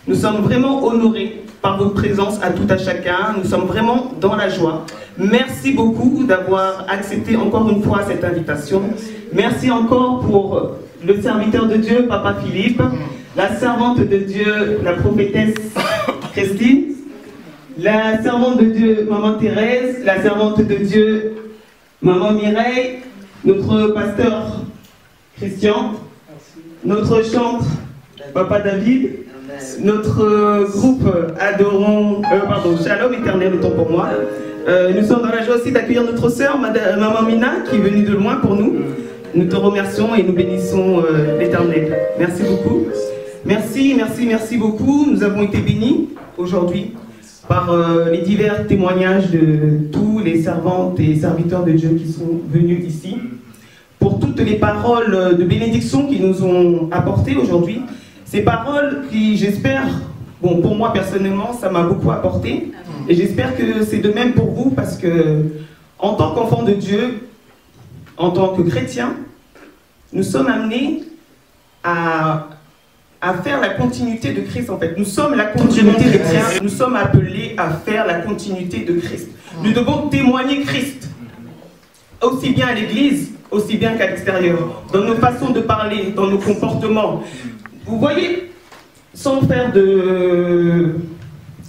Nous sommes vraiment honorés par votre présence à tout à chacun. Nous sommes vraiment dans la joie. Merci beaucoup d'avoir accepté encore une fois cette invitation. Merci encore pour le serviteur de Dieu, Papa Philippe, la servante de Dieu, la prophétesse Christine, la servante de Dieu, Maman Thérèse, la servante de Dieu, Maman Mireille, notre pasteur Christian, notre chantre, Papa David, notre groupe adorant, Shalom éternel, autant pour moi. Nous sommes dans la joie aussi d'accueillir notre sœur, Maman Mina, qui est venue de loin pour nous. Nous te remercions et nous bénissons l'Éternel. Merci beaucoup. Merci beaucoup. Nous avons été bénis aujourd'hui par les divers témoignages de tous les servantes et serviteurs de Dieu qui sont venus ici, pour toutes les paroles de bénédiction qu'ils nous ont apportées aujourd'hui. Ces paroles qui, j'espère, bon, pour moi personnellement, ça m'a beaucoup apporté, et j'espère que c'est de même pour vous, parce que en tant qu'enfant de Dieu, en tant que chrétien, nous sommes amenés à faire la continuité de Christ, en fait. Nous sommes la continuité de Christ. Nous sommes appelés à faire la continuité de Christ. Nous devons témoigner Christ, aussi bien à l'église, aussi bien qu'à l'extérieur, dans nos façons de parler, dans nos comportements. Vous voyez, sans faire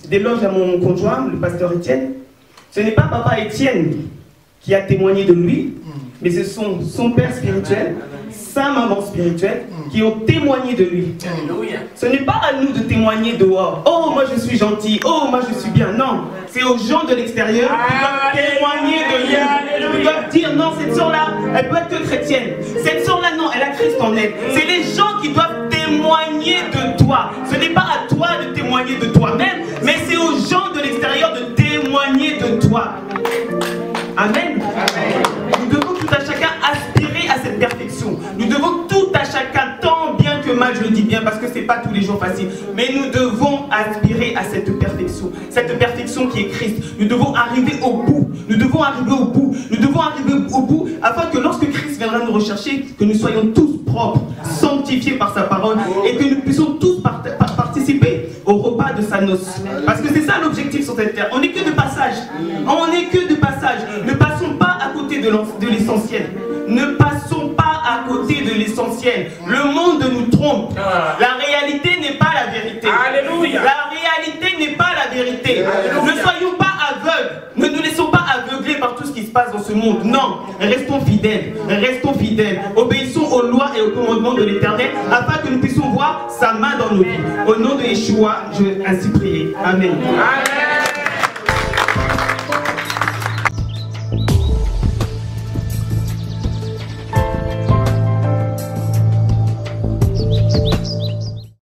d'éloge à mon conjoint, le pasteur Étienne, ce n'est pas Papa Étienne qui a témoigné de lui, mais ce sont son père spirituel, sa maman spirituelle, qui ont témoigné de lui. Ce n'est pas à nous de témoigner dehors. Oh, moi je suis gentil. Oh, moi je suis bien. Non, c'est aux gens de l'extérieur qui doivent témoigner de lui. Ils doivent dire non, cette sœur-là, elle peut être que chrétienne. Cette sœur-là, non, elle a Christ en elle. C'est les gens qui doivent témoigner de toi. Ce n'est pas à toi de témoigner de toi-même, mais c'est aux gens de l'extérieur de témoigner de toi. Amen. Nous devons tout à chacun aspirer à cette perfection. Nous devons tout à chacun, tant bien que mal, je le dis bien parce que ce n'est pas tous les jours facile, mais nous devons aspirer à cette perfection qui est Christ. Nous devons arriver au bout. Nous devons arriver au bout. Nous devons arriver au bout afin que lorsque Christ viendra nous rechercher, que nous soyons tous propres, sanctifiés par sa parole et que nous puissions tous participer au repas de sa noce. Parce que c'est ça l'objectif sur cette terre. On n'est que de passage. On n'est que de passage. Ne passons pas à côté de l'essentiel. Ne passons pas à côté de l'essentiel. Le monde nous trompe. La réalité n'est pas la vérité. Alléluia. vérité. Ne soyons pas aveugles. Ne nous laissons pas aveugler par tout ce qui se passe dans ce monde. Non, restons fidèles. Restons fidèles. Obéissons aux lois et aux commandements de l'Éternel afin que nous puissions voir sa main dans nos vies. Au nom de Yeshua, je vais ainsi prier. Amen.